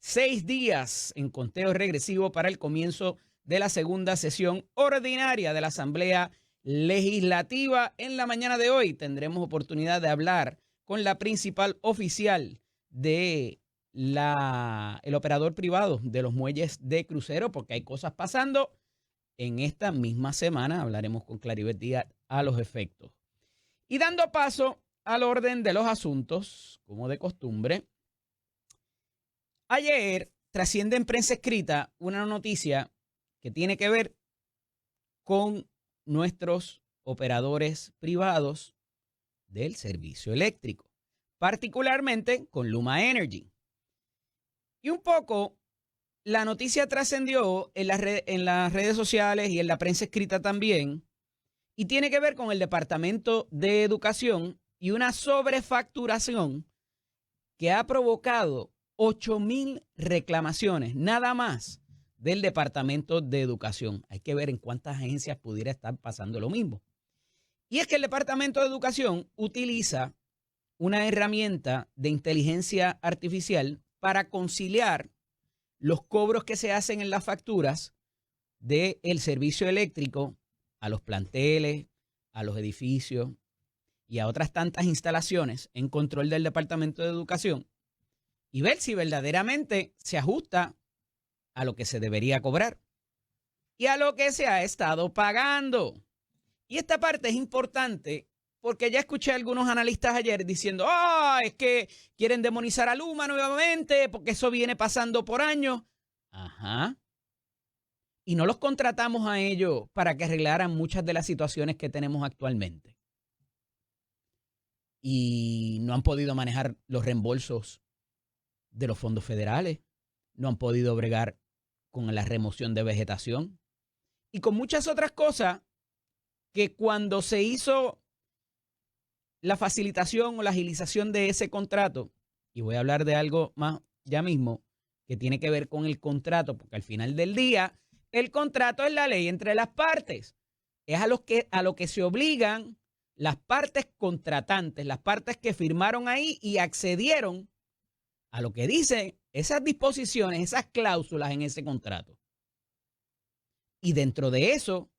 6 días en conteo regresivo para el comienzo de la segunda sesión ordinaria de la Asamblea Legislativa. En la mañana de hoy tendremos oportunidad de hablar con la principal oficial de el operador privado de los muelles de crucero, porque hay cosas pasando. En esta misma semana hablaremos con Claribel Díaz a los efectos. Y dando paso al orden de los asuntos, como de costumbre, ayer trasciende en prensa escrita una noticia que tiene que ver con nuestros operadores privados del servicio eléctrico, particularmente con Luma Energy. Y un poco la noticia trascendió en las redes sociales y en la prensa escrita también, y tiene que ver con el Departamento de Educación y una sobrefacturación que ha provocado 8,000 reclamaciones, nada más, del Departamento de Educación. Hay que ver en cuántas agencias pudiera estar pasando lo mismo. Y es que el Departamento de Educación utiliza una herramienta de inteligencia artificial para conciliar los cobros que se hacen en las facturas del servicio eléctrico a los planteles, a los edificios y a otras tantas instalaciones en control del Departamento de Educación, y ver si verdaderamente se ajusta a lo que se debería cobrar y a lo que se ha estado pagando. Y esta parte es importante porque ya escuché a algunos analistas ayer diciendo, es que quieren demonizar a Luma nuevamente porque eso viene pasando por años. Ajá. Y no los contratamos a ellos para que arreglaran muchas de las situaciones que tenemos actualmente. Y no han podido manejar los reembolsos de los fondos federales, no han podido bregar con la remoción de vegetación y con muchas otras cosas que cuando se hizo la facilitación o la agilización de ese contrato, y voy a hablar de algo más ya mismo que tiene que ver con el contrato, porque al final del día el contrato es la ley entre las partes, es a lo que se obligan las partes contratantes, las partes que firmaron ahí y accedieron a lo que dicen esas disposiciones, esas cláusulas en ese contrato. Y dentro de eso,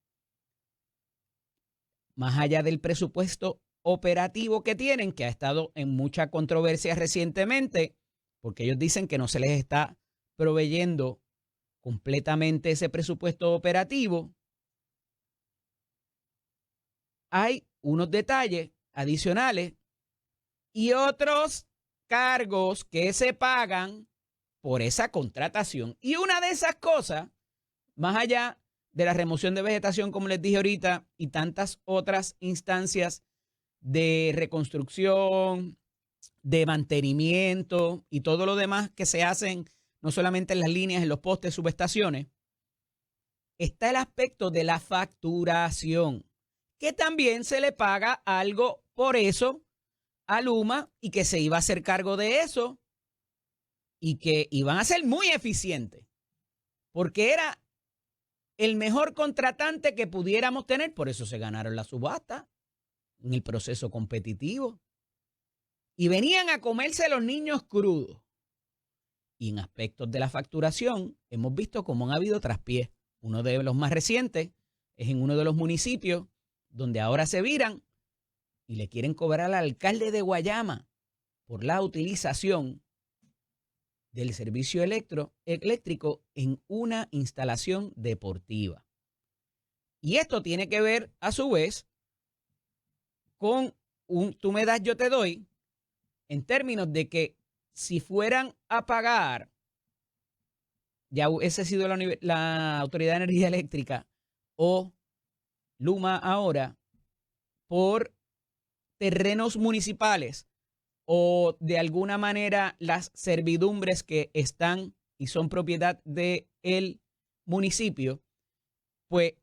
más allá del presupuesto operativo que tienen, que ha estado en mucha controversia recientemente, porque ellos dicen que no se les está proveyendo completamente ese presupuesto operativo, hay unos detalles adicionales y otros cargos que se pagan por esa contratación. Y una de esas cosas, más allá de la remoción de vegetación, como les dije ahorita, y tantas otras instancias de reconstrucción, de mantenimiento y todo lo demás que se hacen, no solamente en las líneas, en los postes, subestaciones, está el aspecto de la facturación, que también se le paga algo por eso a Luma y que se iba a hacer cargo de eso y que iban a ser muy eficientes porque era el mejor contratante que pudiéramos tener. Por eso se ganaron la subasta en el proceso competitivo y venían a comerse los niños crudos. Y en aspectos de la facturación hemos visto cómo han habido traspiés. Uno de los más recientes es en uno de los municipios donde ahora se viran y le quieren cobrar al alcalde de Guayama por la utilización del servicio eléctrico en una instalación deportiva. Y esto tiene que ver, a su vez, con un tú me das, yo te doy, en términos de que si fueran a pagar, ya esa ha sido la Autoridad de Energía Eléctrica o Luma ahora, por terrenos municipales o de alguna manera las servidumbres que están y son propiedad del municipio, pues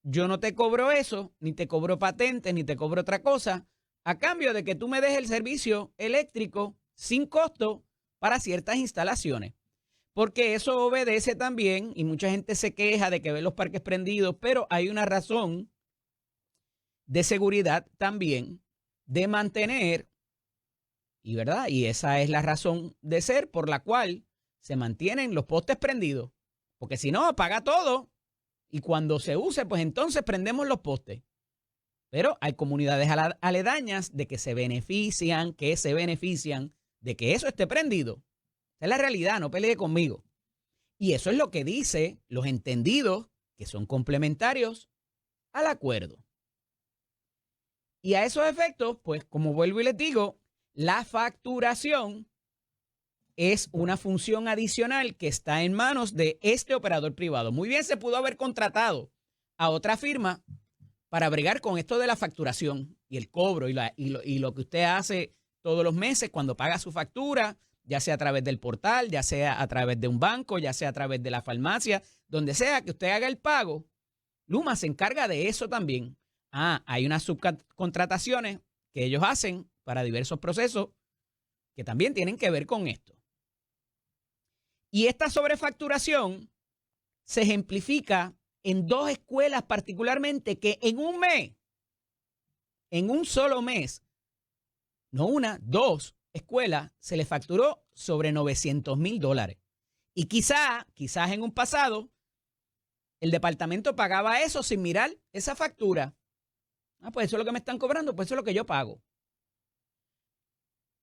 yo no te cobro eso, ni te cobro patentes, ni te cobro otra cosa, a cambio de que tú me des el servicio eléctrico sin costo para ciertas instalaciones. Porque eso obedece también, y mucha gente se queja de que ve los parques prendidos, pero hay una razón de seguridad también, de mantener, y esa es la razón de ser por la cual se mantienen los postes prendidos. Porque si no, apaga todo y cuando se use, pues entonces prendemos los postes. Pero hay comunidades aledañas de que se benefician de que eso esté prendido. Esa es la realidad, no pelee conmigo. Y eso es lo que dicen los entendidos que son complementarios al acuerdo. Y a esos efectos, pues como vuelvo y les digo, la facturación es una función adicional que está en manos de este operador privado. Muy bien, se pudo haber contratado a otra firma para bregar con esto de la facturación y el cobro y lo que usted hace todos los meses cuando paga su factura, ya sea a través del portal, ya sea a través de un banco, ya sea a través de la farmacia, donde sea que usted haga el pago. Luma se encarga de eso también. Hay unas subcontrataciones que ellos hacen para diversos procesos que también tienen que ver con esto. Y esta sobrefacturación se ejemplifica en dos escuelas particularmente que en un mes, en un solo mes, no una, dos escuelas, se les facturó sobre $900,000. Y quizás en un pasado, el departamento pagaba eso sin mirar esa factura. Pues eso es lo que me están cobrando, pues eso es lo que yo pago.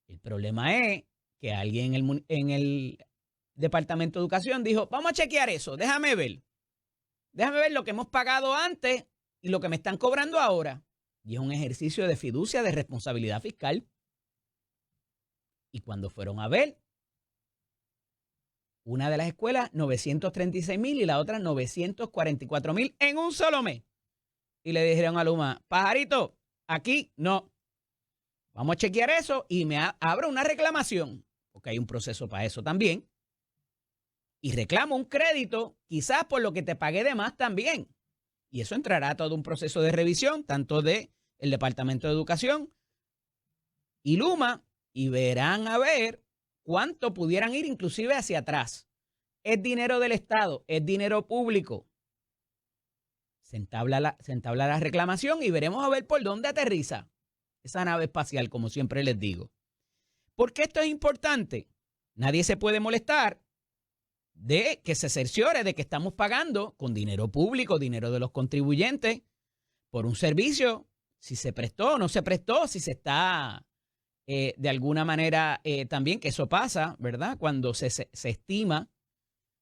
El problema es que alguien en el Departamento de Educación dijo, vamos a chequear eso, déjame ver lo que hemos pagado antes y lo que me están cobrando ahora. Y es un ejercicio de fiducia, de responsabilidad fiscal. Y cuando fueron a ver, una de las escuelas, 936,000 y la otra 944,000 en un solo mes. Y le dijeron a Luma, pajarito, aquí no. Vamos a chequear eso y me abro una reclamación, porque hay un proceso para eso también. Y reclamo un crédito, quizás por lo que te pagué de más también. Y eso entrará a todo un proceso de revisión, tanto del Departamento de Educación y Luma, y verán a ver cuánto pudieran ir inclusive hacia atrás. Es dinero del Estado, es dinero público. Se entabla la reclamación y veremos a ver por dónde aterriza esa nave espacial, como siempre les digo. ¿Por qué esto es importante? Nadie se puede molestar de que se cerciore de que estamos pagando con dinero público, dinero de los contribuyentes, por un servicio, si se prestó o no se prestó, si se está de alguna manera también, que eso pasa, ¿verdad? Cuando se estima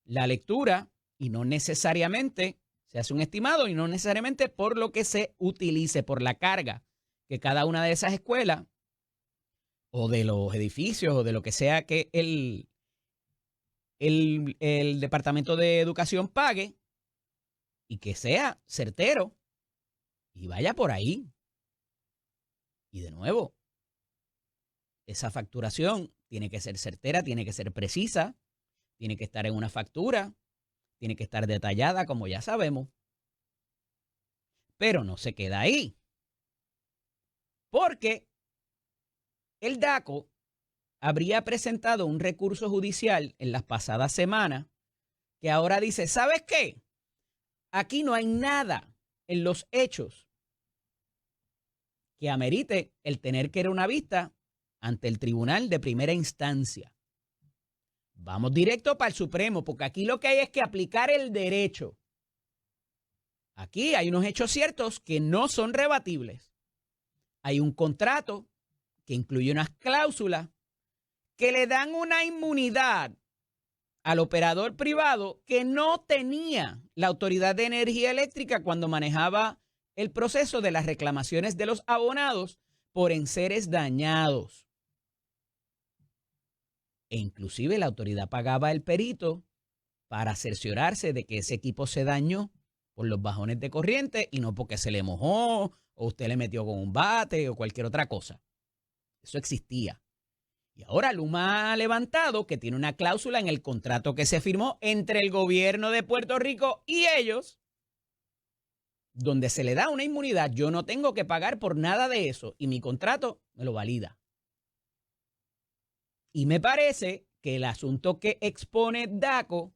la lectura y no necesariamente se hace un estimado y no necesariamente por lo que se utilice, por la carga que cada una de esas escuelas o de los edificios o de lo que sea que el Departamento de Educación pague y que sea certero y vaya por ahí. Y de nuevo, esa facturación tiene que ser certera, tiene que ser precisa, tiene que estar en una factura, tiene que estar detallada, como ya sabemos. Pero no se queda ahí. Porque el DACO habría presentado un recurso judicial en las pasadas semanas que ahora dice, ¿sabes qué? Aquí no hay nada en los hechos que amerite el tener que ir a una vista ante el tribunal de primera instancia. Vamos directo para el Supremo, porque aquí lo que hay es que aplicar el derecho. Aquí hay unos hechos ciertos que no son rebatibles. Hay un contrato que incluye unas cláusulas que le dan una inmunidad al operador privado que no tenía la Autoridad de Energía Eléctrica cuando manejaba el proceso de las reclamaciones de los abonados por enseres dañados. E inclusive la autoridad pagaba el perito para cerciorarse de que ese equipo se dañó por los bajones de corriente y no porque se le mojó o usted le metió con un bate o cualquier otra cosa. Eso existía. Y ahora Luma ha levantado que tiene una cláusula en el contrato que se firmó entre el gobierno de Puerto Rico y ellos, donde se le da una inmunidad. Yo no tengo que pagar por nada de eso y mi contrato me lo valida. Y me parece que el asunto que expone DACO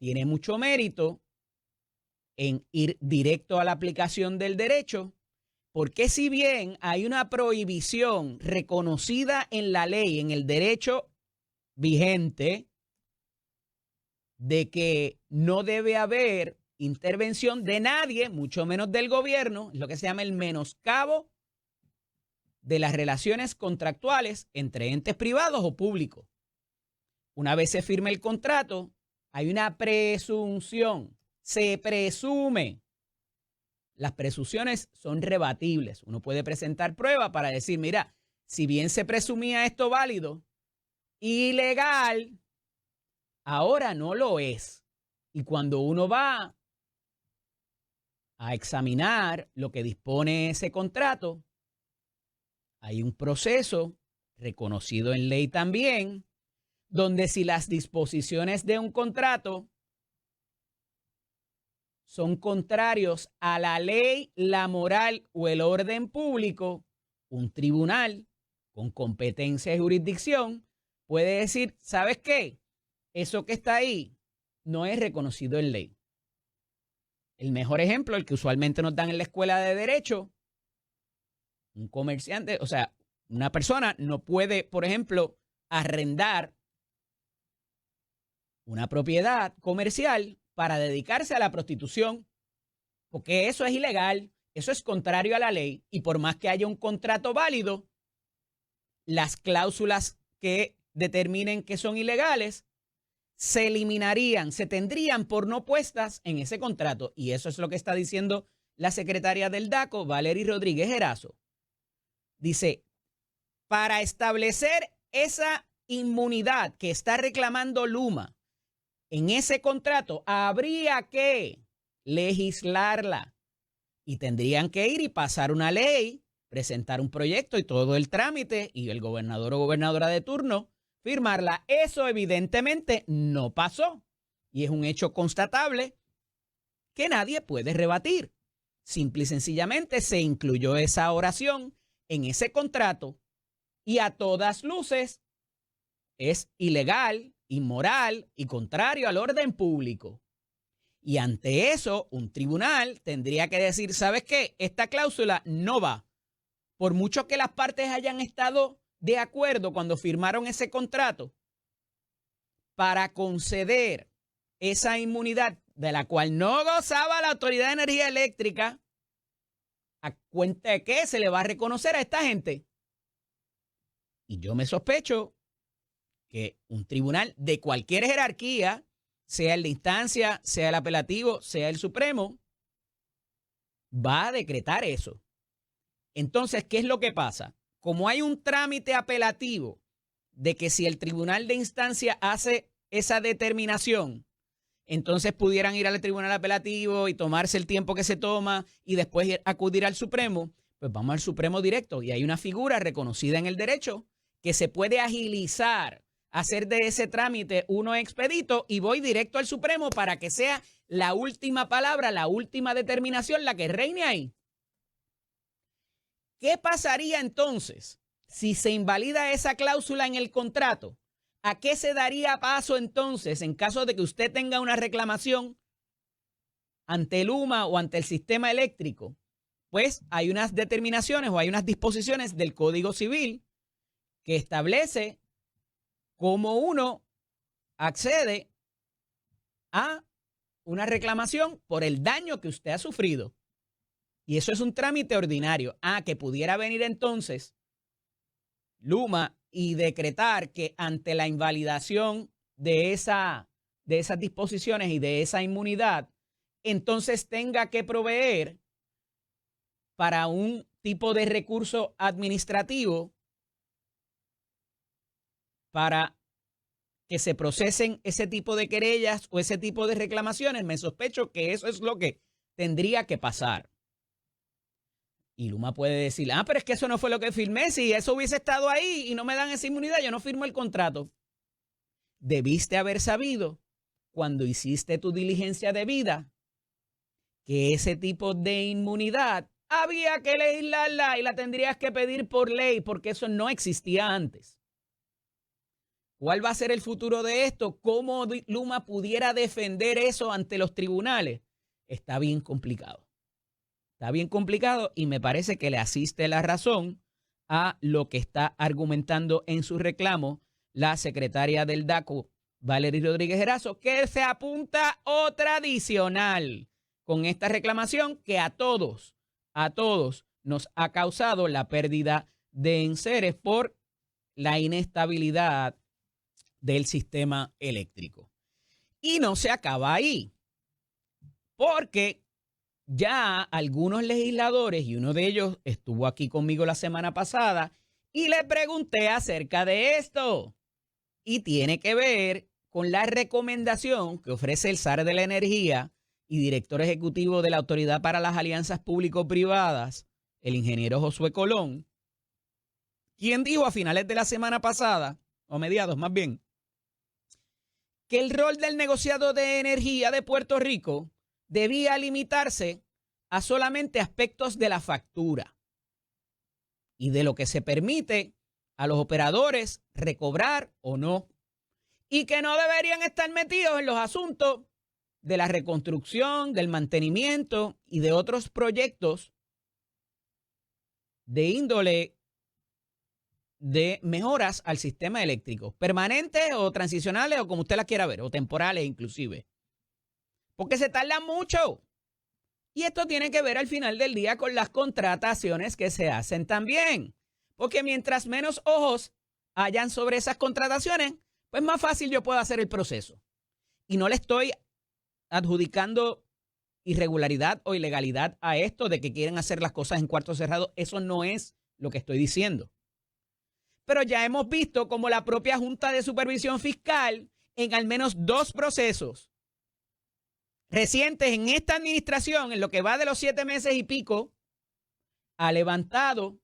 tiene mucho mérito en ir directo a la aplicación del derecho, porque si bien hay una prohibición reconocida en la ley, en el derecho vigente, de que no debe haber intervención de nadie, mucho menos del gobierno, es lo que se llama el menoscabo de las relaciones contractuales entre entes privados o públicos. Una vez se firme el contrato, hay una presunción, se presume. Las presunciones son rebatibles. Uno puede presentar prueba para decir, mira, si bien se presumía esto válido, ilegal, ahora no lo es. Y cuando uno va a examinar lo que dispone ese contrato, hay un proceso reconocido en ley también, donde si las disposiciones de un contrato son contrarios a la ley, la moral o el orden público, un tribunal con competencia y jurisdicción puede decir, ¿sabes qué? Eso que está ahí no es reconocido en ley. El mejor ejemplo, el que usualmente nos dan en la escuela de derecho, un comerciante, o sea, una persona no puede, por ejemplo, arrendar una propiedad comercial para dedicarse a la prostitución, porque eso es ilegal, eso es contrario a la ley, y por más que haya un contrato válido, las cláusulas que determinen que son ilegales se eliminarían, se tendrían por no puestas en ese contrato, y eso es lo que está diciendo la secretaria del DACO, Valery Rodríguez Erazo. Dice, para establecer esa inmunidad que está reclamando Luma en ese contrato, habría que legislarla y tendrían que ir y pasar una ley, presentar un proyecto y todo el trámite y el gobernador o gobernadora de turno firmarla. Eso evidentemente no pasó y es un hecho constatable que nadie puede rebatir. Simple y sencillamente se incluyó esa oración en ese contrato y a todas luces es ilegal, inmoral y contrario al orden público. Y ante eso, un tribunal tendría que decir, ¿sabes qué? Esta cláusula no va. Por mucho que las partes hayan estado de acuerdo cuando firmaron ese contrato, para conceder esa inmunidad de la cual no gozaba la Autoridad de Energía Eléctrica, ¿a cuenta de qué se le va a reconocer a esta gente? Y yo me sospecho que un tribunal de cualquier jerarquía, sea el de instancia, sea el apelativo, sea el supremo, va a decretar eso. Entonces, ¿qué es lo que pasa? Como hay un trámite apelativo de que si el tribunal de instancia hace esa determinación, entonces pudieran ir al tribunal apelativo y tomarse el tiempo que se toma y después acudir al Supremo, pues vamos al Supremo directo. Y hay una figura reconocida en el derecho que se puede agilizar, hacer de ese trámite uno expedito y voy directo al Supremo para que sea la última palabra, la última determinación, la que reine ahí. ¿Qué pasaría entonces si se invalida esa cláusula en el contrato? ¿A qué se daría paso entonces en caso de que usted tenga una reclamación ante Luma o ante el sistema eléctrico? Pues hay unas determinaciones o hay unas disposiciones del Código Civil que establece cómo uno accede a una reclamación por el daño que usted ha sufrido. Y eso es un trámite ordinario. Que pudiera venir entonces Luma y decretar que ante la invalidación de esas disposiciones y de esa inmunidad, entonces tenga que proveer para un tipo de recurso administrativo para que se procesen ese tipo de querellas o ese tipo de reclamaciones. Me sospecho que eso es lo que tendría que pasar. Y Luma puede decir, pero es que eso no fue lo que firmé. Si eso hubiese estado ahí y no me dan esa inmunidad, yo no firmo el contrato. Debiste haber sabido cuando hiciste tu diligencia debida que ese tipo de inmunidad había que legislarla y la tendrías que pedir por ley porque eso no existía antes. ¿Cuál va a ser el futuro de esto? ¿Cómo Luma pudiera defender eso ante los tribunales? Está bien complicado. Está bien complicado y me parece que le asiste la razón a lo que está argumentando en su reclamo la secretaria del DACO, Valery Rodríguez Erazo, que se apunta otra adicional con esta reclamación que a todos nos ha causado la pérdida de enseres por la inestabilidad del sistema eléctrico. Y no se acaba ahí, porque ya algunos legisladores, y uno de ellos estuvo aquí conmigo la semana pasada, y le pregunté acerca de esto. Y tiene que ver con la recomendación que ofrece el SAR de la Energía y director ejecutivo de la Autoridad para las Alianzas Público-Privadas, el ingeniero Josué Colón, quien dijo a finales de la semana pasada, o mediados más bien, que el rol del negociado de energía de Puerto Rico debía limitarse a solamente aspectos de la factura y de lo que se permite a los operadores recobrar o no, y que no deberían estar metidos en los asuntos de la reconstrucción, del mantenimiento y de otros proyectos de índole de mejoras al sistema eléctrico, permanentes o transicionales o como usted las quiera ver, o temporales inclusive, porque se tarda mucho. Y esto tiene que ver al final del día con las contrataciones que se hacen también, porque mientras menos ojos hayan sobre esas contrataciones, pues más fácil yo puedo hacer el proceso. Y no le estoy adjudicando irregularidad o ilegalidad a esto de que quieren hacer las cosas en cuarto cerrado. Eso no es lo que estoy diciendo. Pero ya hemos visto como la propia Junta de Supervisión Fiscal, en al menos 2 procesos recientes en esta administración, en lo que va de los 7 meses y pico, ha levantado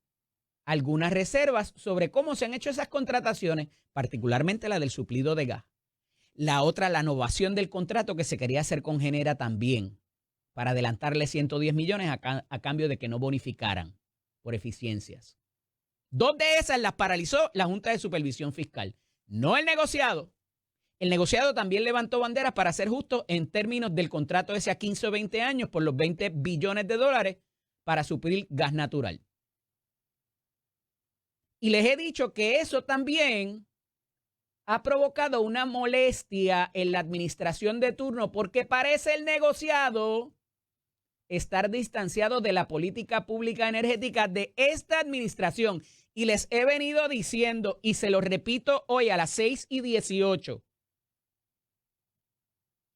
algunas reservas sobre cómo se han hecho esas contrataciones, particularmente la del suplido de gas. La otra, la innovación del contrato que se quería hacer con Genera también, para adelantarle 110 millones a cambio de que no bonificaran por eficiencias. 2 de esas las paralizó la Junta de Supervisión Fiscal, no el negociado. El negociado también levantó banderas para ser justo en términos del contrato ese a 15 o 20 años por los 20 billones de dólares para suplir gas natural. Y les he dicho que eso también ha provocado una molestia en la administración de turno porque parece el negociado estar distanciado de la política pública energética de esta administración. Y les he venido diciendo, y se lo repito hoy a las 6:18.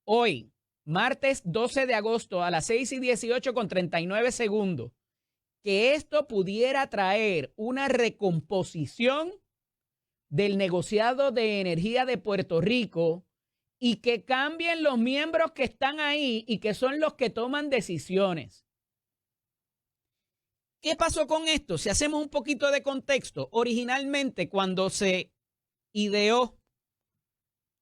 Hoy, martes 12 de agosto, a las 6:18 con 39 segundos, que esto pudiera traer una recomposición del negociado de energía de Puerto Rico y que cambien los miembros que están ahí y que son los que toman decisiones. ¿Qué pasó con esto? Si hacemos un poquito de contexto, originalmente cuando se ideó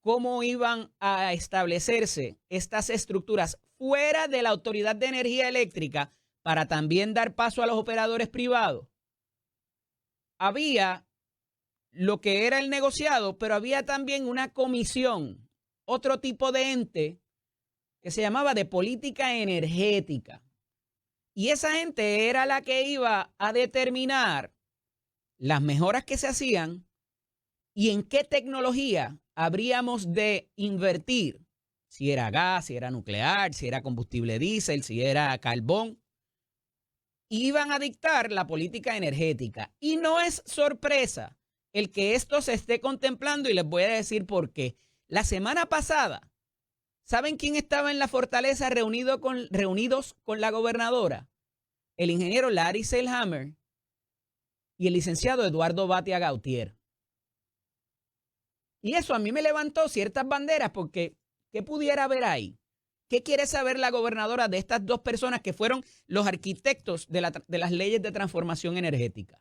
cómo iban a establecerse estas estructuras fuera de la Autoridad de Energía Eléctrica para también dar paso a los operadores privados, había lo que era el negociado, pero había también una comisión, otro tipo de ente que se llamaba de política energética. Y esa gente era la que iba a determinar las mejoras que se hacían y en qué tecnología habríamos de invertir. Si era gas, si era nuclear, si era combustible diésel, si era carbón. Iban a dictar la política energética. Y no es sorpresa el que esto se esté contemplando y les voy a decir por qué. La semana pasada, ¿saben quién estaba en la Fortaleza reunidos con la gobernadora? El ingeniero Larry Selhammer y el licenciado Eduardo Batia Gautier. Y eso a mí me levantó ciertas banderas porque ¿qué pudiera haber ahí? ¿Qué quiere saber la gobernadora de estas 2 personas que fueron los arquitectos de las leyes de transformación energética?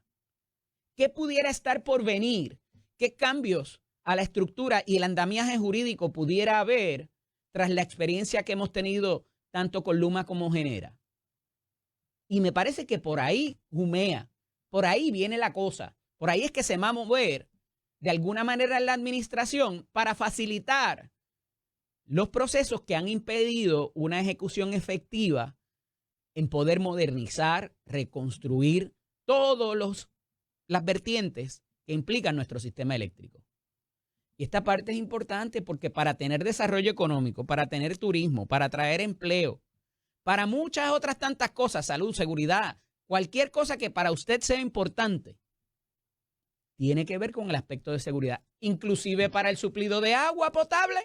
¿Qué pudiera estar por venir? ¿Qué cambios a la estructura y el andamiaje jurídico pudiera haber tras la experiencia que hemos tenido tanto con Luma como Genera? Y me parece que por ahí humea, por ahí viene la cosa, por ahí es que se va a mover de alguna manera en la administración para facilitar los procesos que han impedido una ejecución efectiva en poder modernizar, reconstruir todas las vertientes que implican nuestro sistema eléctrico. Y esta parte es importante porque para tener desarrollo económico, para tener turismo, para traer empleo, para muchas otras tantas cosas, salud, seguridad, cualquier cosa que para usted sea importante, tiene que ver con el aspecto de seguridad, inclusive para el suplido de agua potable,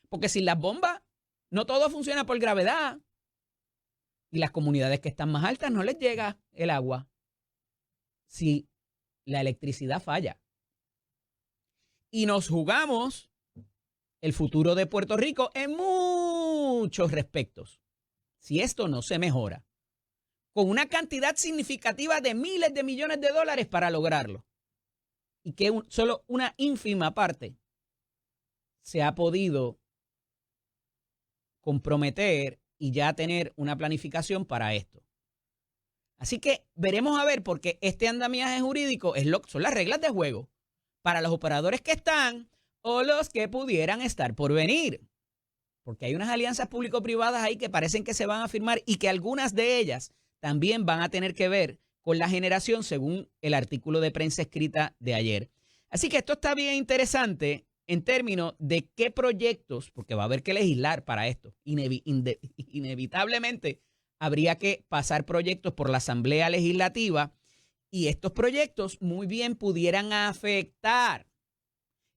porque sin las bombas no todo funciona por gravedad y las comunidades que están más altas no les llega el agua si la electricidad falla. Y nos jugamos el futuro de Puerto Rico en muchos respectos. Si esto no se mejora, con una cantidad significativa de miles de millones de dólares para lograrlo, y que solo una ínfima parte se ha podido comprometer y ya tener una planificación para esto. Así que veremos a ver, porque este andamiaje jurídico son las reglas de juego para los operadores que están o los que pudieran estar por venir. Porque hay unas alianzas público-privadas ahí que parecen que se van a firmar y que algunas de ellas también van a tener que ver con la generación, según el artículo de prensa escrita de ayer. Así que esto está bien interesante en términos de qué proyectos, porque va a haber que legislar para esto. Inevitablemente habría que pasar proyectos por la Asamblea Legislativa y estos proyectos muy bien pudieran afectar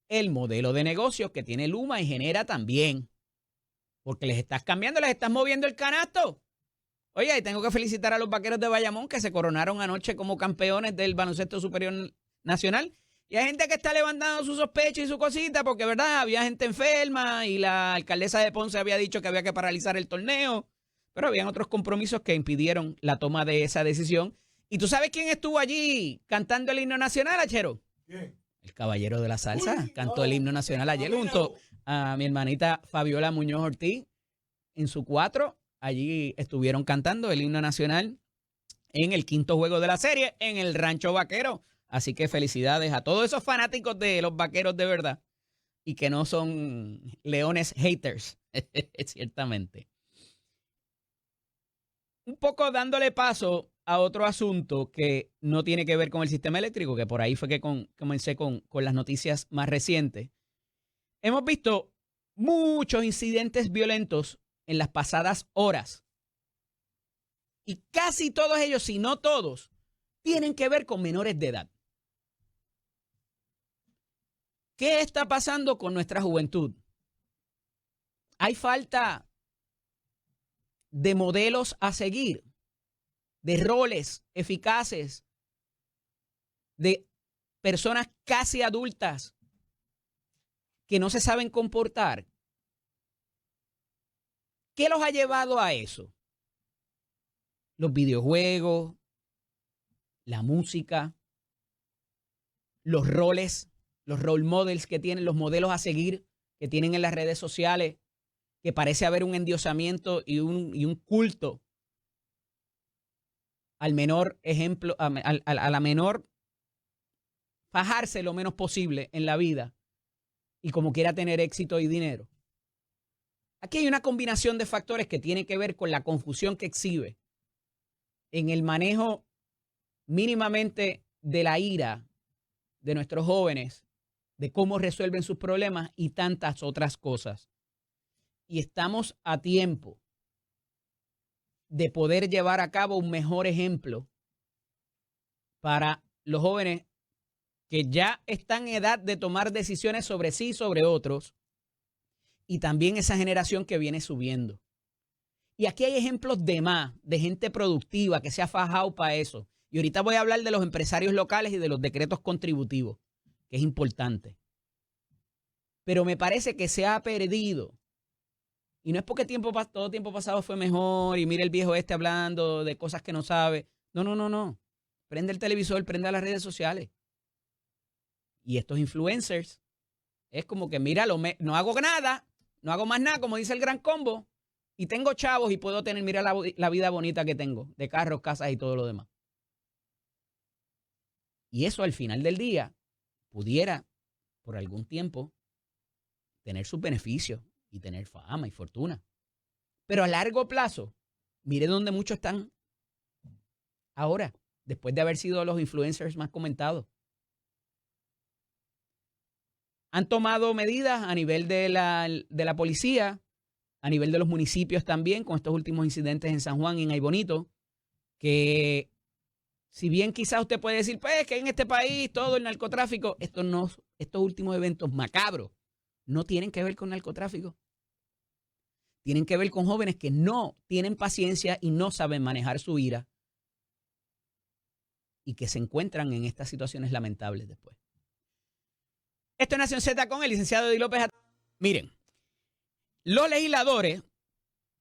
el modelo de negocio que tiene Luma y Genera también. Porque les estás cambiando, les estás moviendo el canasto. Oye, y tengo que felicitar a los Vaqueros de Bayamón que se coronaron anoche como campeones del baloncesto superior nacional. Y hay gente que está levantando su sospecha y su cosita porque, ¿verdad? Había gente enferma y la alcaldesa de Ponce había dicho que había que paralizar el torneo. Pero habían otros compromisos que impidieron la toma de esa decisión. ¿Y tú sabes quién estuvo allí cantando el himno nacional, Achero? ¿Quién? El caballero de la salsa. Cantó el himno nacional ayer junto a mi hermanita Fabiola Muñoz Ortiz en su 4. Allí estuvieron cantando el himno nacional en el 5º juego de la serie en el Rancho Vaquero. Así que felicidades a todos esos fanáticos de los Vaqueros de verdad y que no son leones haters, ciertamente. Un poco dándole paso a otro asunto que no tiene que ver con el sistema eléctrico, que por ahí fue que comencé con las noticias más recientes. Hemos visto muchos incidentes violentos en las pasadas horas. Y casi todos ellos, si no todos, tienen que ver con menores de edad. ¿Qué está pasando con nuestra juventud? Hay falta de modelos a seguir, de roles eficaces, de personas casi adultas que no se saben comportar. ¿Qué los ha llevado a eso? Los videojuegos, la música, los roles, los role models que tienen, los modelos a seguir que tienen en las redes sociales, que parece haber un endiosamiento y un culto al menor ejemplo, a la menor fajarse lo menos posible en la vida y como quiera tener éxito y dinero. Aquí hay una combinación de factores que tiene que ver con la confusión que exhibe en el manejo mínimamente de la ira de nuestros jóvenes, de cómo resuelven sus problemas y tantas otras cosas. Y estamos a tiempo de poder llevar a cabo un mejor ejemplo para los jóvenes que ya están en edad de tomar decisiones sobre sí y sobre otros, y también esa generación que viene subiendo. Y aquí hay ejemplos de más, de gente productiva que se ha fajado para eso. Y ahorita voy a hablar de los empresarios locales y de los decretos contributivos, que es importante. Pero me parece que se ha perdido. Y no es porque todo tiempo pasado fue mejor y mira el viejo este hablando de cosas que no sabe. No. Prende el televisor, prende las redes sociales. Y estos influencers es como que, mira, no hago nada, no hago más nada, como dice el Gran Combo, y tengo chavos y puedo tener, mira la vida bonita que tengo, de carros, casas y todo lo demás. Y eso al final del día pudiera, por algún tiempo, tener sus beneficios y tener fama y fortuna. Pero a largo plazo, mire dónde muchos están ahora, después de haber sido los influencers más comentados. Han tomado medidas a nivel de la policía, a nivel de los municipios también, con estos últimos incidentes en San Juan y en Aybonito, que si bien quizás usted puede decir, pues, que en este país todo el narcotráfico, estos últimos eventos macabros no tienen que ver con narcotráfico. Tienen que ver con jóvenes que no tienen paciencia y no saben manejar su ira y que se encuentran en estas situaciones lamentables después. Esto es Nación Z con el licenciado Eddie López. Miren, los legisladores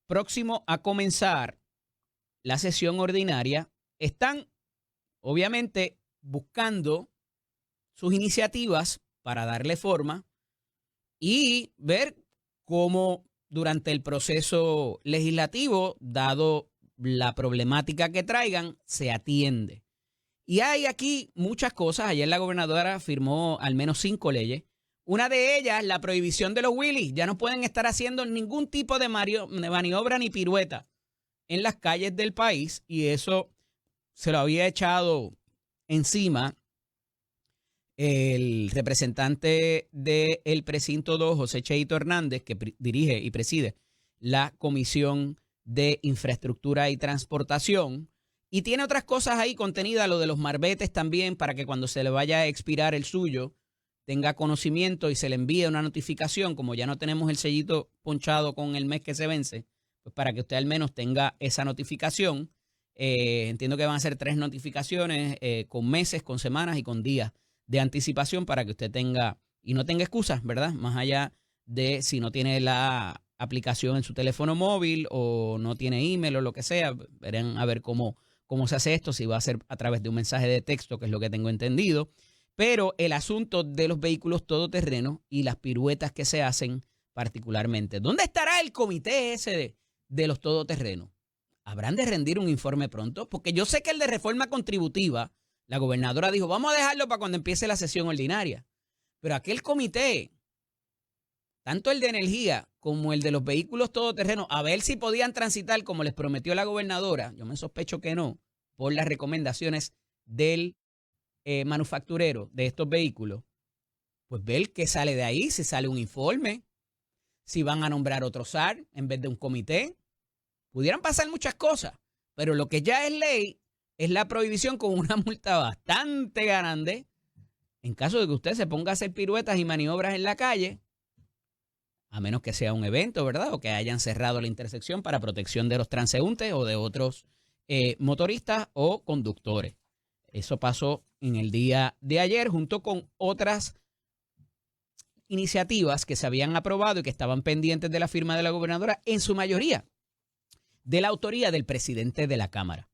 próximos a comenzar la sesión ordinaria están obviamente buscando sus iniciativas para darle forma y ver cómo durante el proceso legislativo, dado la problemática que traigan, se atiende. Y hay aquí muchas cosas. Ayer la gobernadora firmó al menos 5 leyes. Una de ellas, la prohibición de los wheelies. Ya no pueden estar haciendo ningún tipo de maniobra ni pirueta en las calles del país. Y eso se lo había echado encima el representante del precinto 2, José Cheito Hernández, que dirige y preside la Comisión de Infraestructura y Transportación. Y tiene otras cosas ahí contenidas, lo de los marbetes también, para que cuando se le vaya a expirar el suyo, tenga conocimiento y se le envíe una notificación, como ya no tenemos el sellito ponchado con el mes que se vence, pues para que usted al menos tenga esa notificación. Entiendo que van a ser 3 notificaciones con meses, con semanas y con días de anticipación para que usted tenga, y no tenga excusas, ¿verdad? Más allá de si no tiene la aplicación en su teléfono móvil o no tiene email o lo que sea, verán a ver cómo se hace esto, si va a ser a través de un mensaje de texto, que es lo que tengo entendido. Pero el asunto de los vehículos todoterrenos y las piruetas que se hacen particularmente. ¿Dónde estará el comité ese de los todoterrenos? ¿Habrán de rendir un informe pronto? Porque yo sé que el de reforma contributiva, la gobernadora dijo, vamos a dejarlo para cuando empiece la sesión ordinaria. Pero aquel comité, tanto el de energía como el de los vehículos todoterrenos, a ver si podían transitar como les prometió la gobernadora, yo me sospecho que no, por las recomendaciones del manufacturero de estos vehículos, pues ver qué sale de ahí, si sale un informe, si van a nombrar otro SAR en vez de un comité. Pudieran pasar muchas cosas, pero lo que ya es ley es la prohibición con una multa bastante grande en caso de que usted se ponga a hacer piruetas y maniobras en la calle, a menos que sea un evento, ¿verdad? O que hayan cerrado la intersección para protección de los transeúntes o de otros motoristas o conductores. Eso pasó en el día de ayer junto con otras iniciativas que se habían aprobado y que estaban pendientes de la firma de la gobernadora, en su mayoría de la autoría del presidente de la Cámara.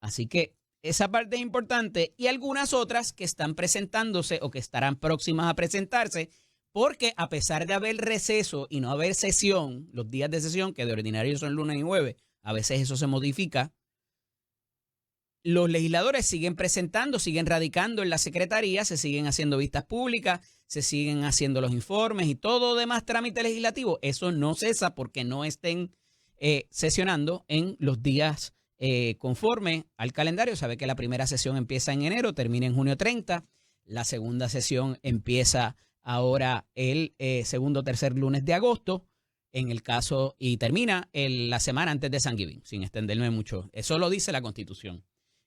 Así que esa parte es importante y algunas otras que están presentándose o que estarán próximas a presentarse, porque a pesar de haber receso y no haber sesión, los días de sesión, que de ordinario son lunes y jueves, a veces eso se modifica, los legisladores siguen presentando, siguen radicando en la secretaría, se siguen haciendo vistas públicas, se siguen haciendo los informes y todo demás trámite legislativo. Eso no cesa porque no estén sesionando en los días conforme al calendario. Sabe que la primera sesión empieza en enero, termina en junio 30. La segunda sesión empieza ahora el segundo o tercer lunes de agosto, en el caso, y termina la semana antes de Thanksgiving, sin extenderme mucho. Eso lo dice la Constitución.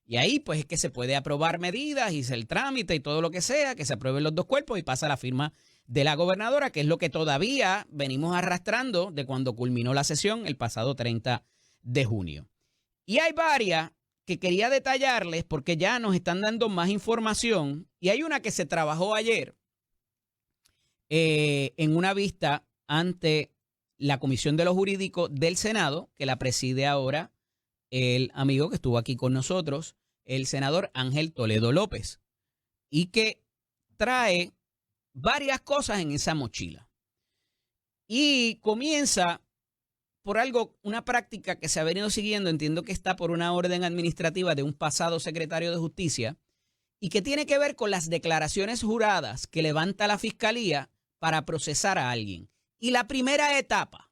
Y ahí pues es que se puede aprobar medidas y el trámite y todo lo que sea, que se aprueben los dos cuerpos y pasa la firma de la gobernadora, que es lo que todavía venimos arrastrando de cuando culminó la sesión el pasado 30 de junio. Y hay varias que quería detallarles porque ya nos están dando más información y hay una que se trabajó ayer en una vista ante la Comisión de lo Jurídico del Senado, que la preside ahora el amigo que estuvo aquí con nosotros, el senador Ángel Toledo López, y que trae varias cosas en esa mochila. Y comienza por una práctica que se ha venido siguiendo, entiendo que está por una orden administrativa de un pasado secretario de Justicia, y que tiene que ver con las declaraciones juradas que levanta la Fiscalía para procesar a alguien. Y la primera etapa,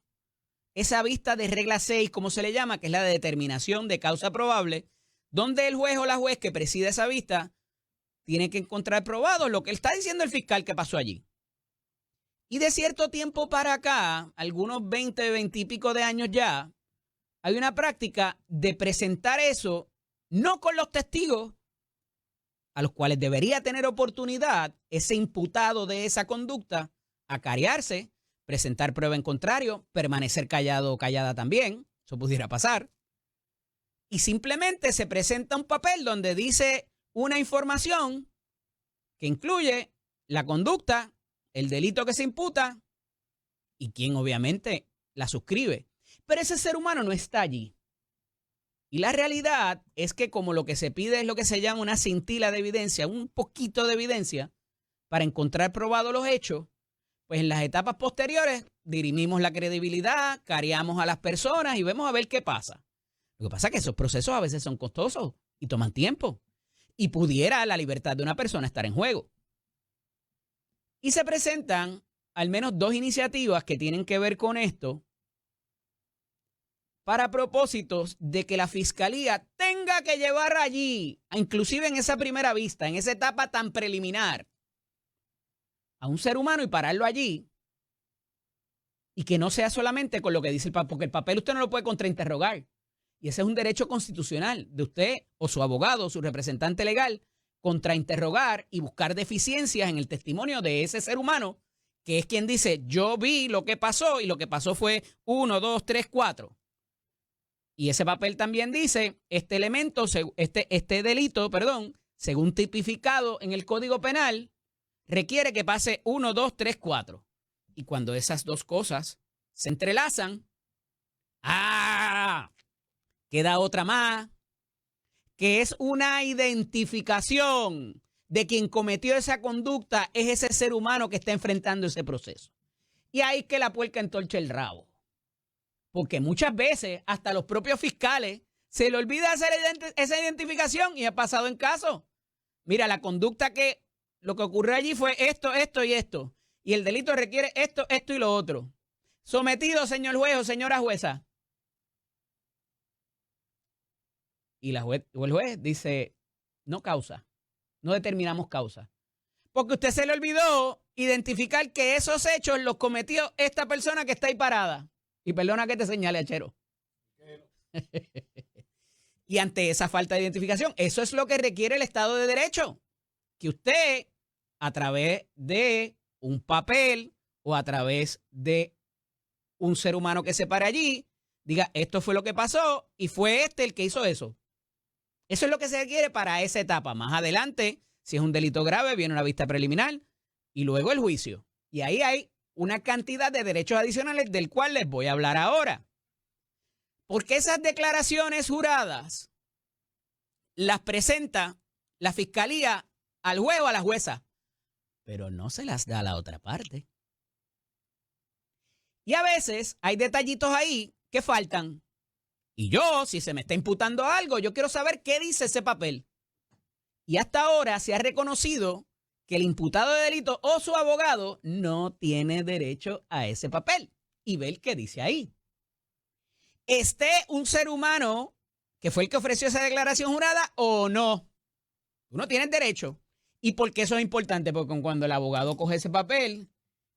esa vista de regla 6, como se le llama, que es la de determinación de causa probable, donde el juez o la juez que preside esa vista tiene que encontrar probado lo que está diciendo el fiscal que pasó allí. Y de cierto tiempo para acá, algunos 20 y pico de años ya, hay una práctica de presentar eso no con los testigos a los cuales debería tener oportunidad ese imputado de esa conducta a carearse, presentar prueba en contrario, permanecer callado o callada también, eso pudiera pasar. Y simplemente se presenta un papel donde dice una información que incluye la conducta, el delito que se imputa y quién obviamente la suscribe. Pero ese ser humano no está allí. Y la realidad es que como lo que se pide es lo que se llama una cintila de evidencia, un poquito de evidencia para encontrar probados los hechos, pues en las etapas posteriores dirimimos la credibilidad, careamos a las personas y vemos a ver qué pasa. Lo que pasa es que esos procesos a veces son costosos y toman tiempo. Y pudiera la libertad de una persona estar en juego. Y se presentan al menos 2 iniciativas que tienen que ver con esto para propósitos de que la fiscalía tenga que llevar allí, inclusive en esa primera vista, en esa etapa tan preliminar, a un ser humano y pararlo allí y que no sea solamente con lo que dice el papel, porque el papel usted no lo puede contrainterrogar. Y ese es un derecho constitucional de usted o su abogado, su representante legal, contrainterrogar y buscar deficiencias en el testimonio de ese ser humano, que es quien dice, yo vi lo que pasó y lo que pasó fue 1, 2, 3, 4. Y ese papel también dice, este delito, según tipificado en el Código Penal, requiere que pase 1, 2, 3, 4. Y cuando esas dos cosas se entrelazan, queda otra más, que es una identificación de quien cometió esa conducta, es ese ser humano que está enfrentando ese proceso. Y ahí que la puerca entorcha el rabo. Porque muchas veces hasta los propios fiscales se le olvida hacer esa identificación y ha pasado en casos. Mira, la conducta lo que ocurrió allí fue esto, esto y esto. Y el delito requiere esto, esto y lo otro. Sometido, señor juez o señora jueza. Y la juez o el juez dice, no causa, no determinamos causa. Porque usted se le olvidó identificar que esos hechos los cometió esta persona que está ahí parada. Y perdona que te señale, Achero. Y ante esa falta de identificación, eso es lo que requiere el Estado de Derecho. Que usted, a través de un papel o a través de un ser humano que se pare allí, diga, esto fue lo que pasó y fue el que hizo eso. Eso es lo que se requiere para esa etapa. Más adelante, si es un delito grave, viene una vista preliminar y luego el juicio. Y ahí hay una cantidad de derechos adicionales del cual les voy a hablar ahora. Porque esas declaraciones juradas las presenta la fiscalía al juez o a la jueza, pero no se las da a la otra parte. Y a veces hay detallitos ahí que faltan. Y yo, si se me está imputando algo, yo quiero saber qué dice ese papel. Y hasta ahora se ha reconocido que el imputado de delito o su abogado no tiene derecho a ese papel. Y ver qué dice ahí. Esté un ser humano que fue el que ofreció esa declaración jurada o no. Tú no tienes derecho. ¿Y por qué eso es importante? Porque cuando el abogado coge ese papel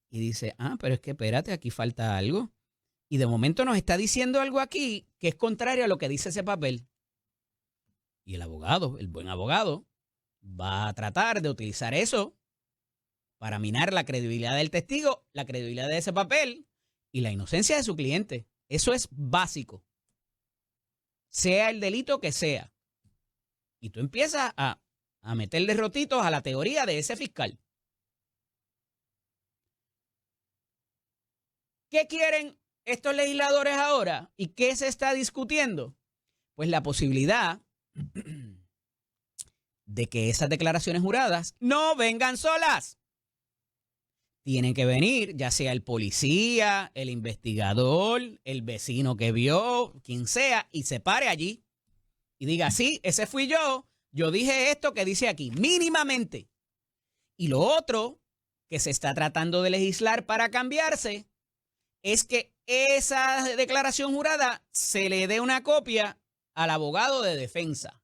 y dice, pero es que espérate, aquí falta algo. Y de momento nos está diciendo algo aquí que es contrario a lo que dice ese papel. Y el abogado, el buen abogado, va a tratar de utilizar eso para minar la credibilidad del testigo, la credibilidad de ese papel y la inocencia de su cliente. Eso es básico. Sea el delito que sea. Y tú empiezas a meterle rotitos a la teoría de ese fiscal. ¿Qué quieren estos legisladores ahora? ¿Y qué se está discutiendo? Pues la posibilidad de que esas declaraciones juradas no vengan solas. Tienen que venir, ya sea el policía, el investigador, el vecino que vio, quien sea, y se pare allí y diga, sí, ese fui yo dije esto que dice aquí, mínimamente. Y lo otro que se está tratando de legislar para cambiarse es que esa declaración jurada se le dé una copia al abogado de defensa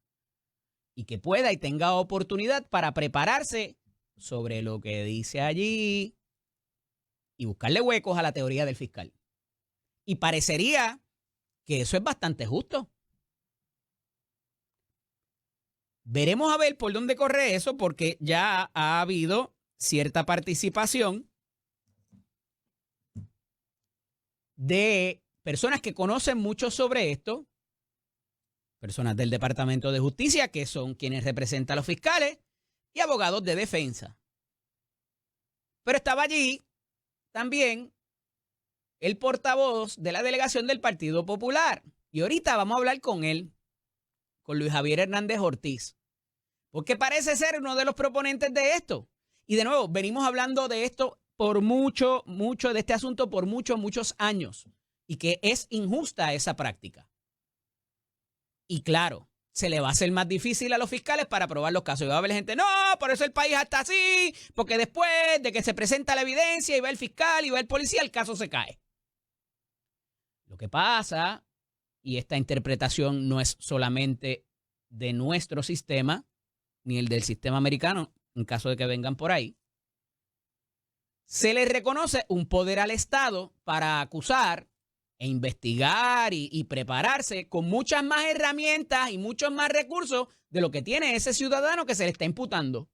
y que pueda y tenga oportunidad para prepararse sobre lo que dice allí. y buscarle huecos a la teoría del fiscal. Y parecería que eso es bastante justo. Veremos a ver por dónde corre eso, porque ya ha habido cierta participación de personas que conocen mucho sobre esto, personas del Departamento de Justicia, que son quienes representan a los fiscales, y abogados de defensa. Pero estaba allí también el portavoz de la delegación del Partido Popular. Y ahorita vamos a hablar con él, con Luis Javier Hernández Ortiz, porque parece ser uno de los proponentes de esto. Y de nuevo, venimos hablando de esto por mucho de este asunto por muchos años, y que es injusta esa práctica. Y claro, se le va a hacer más difícil a los fiscales para probar los casos. Y va a haber gente, no, por eso el país está así, porque después de que se presenta la evidencia y va el fiscal y va el policía, el caso se cae. Lo que pasa, y esta interpretación no es solamente de nuestro sistema, ni el del sistema americano, en caso de que vengan por ahí, se le reconoce un poder al Estado para acusar e investigar y prepararse con muchas más herramientas y muchos más recursos de lo que tiene ese ciudadano que se le está imputando.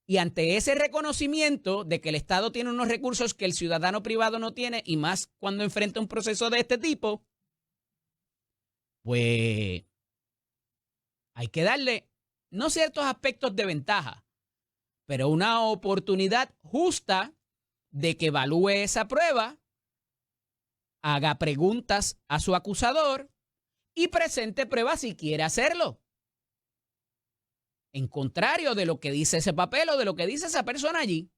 Y ante ese reconocimiento de que el Estado tiene unos recursos que el ciudadano privado no tiene, y más cuando enfrenta un proceso de este tipo, pues hay que darle no ciertos aspectos de ventaja, pero una oportunidad justa de que evalúe esa prueba, haga preguntas a su acusador y presente pruebas si quiere hacerlo. En contrario de lo que dice ese papel o de lo que dice esa persona allí.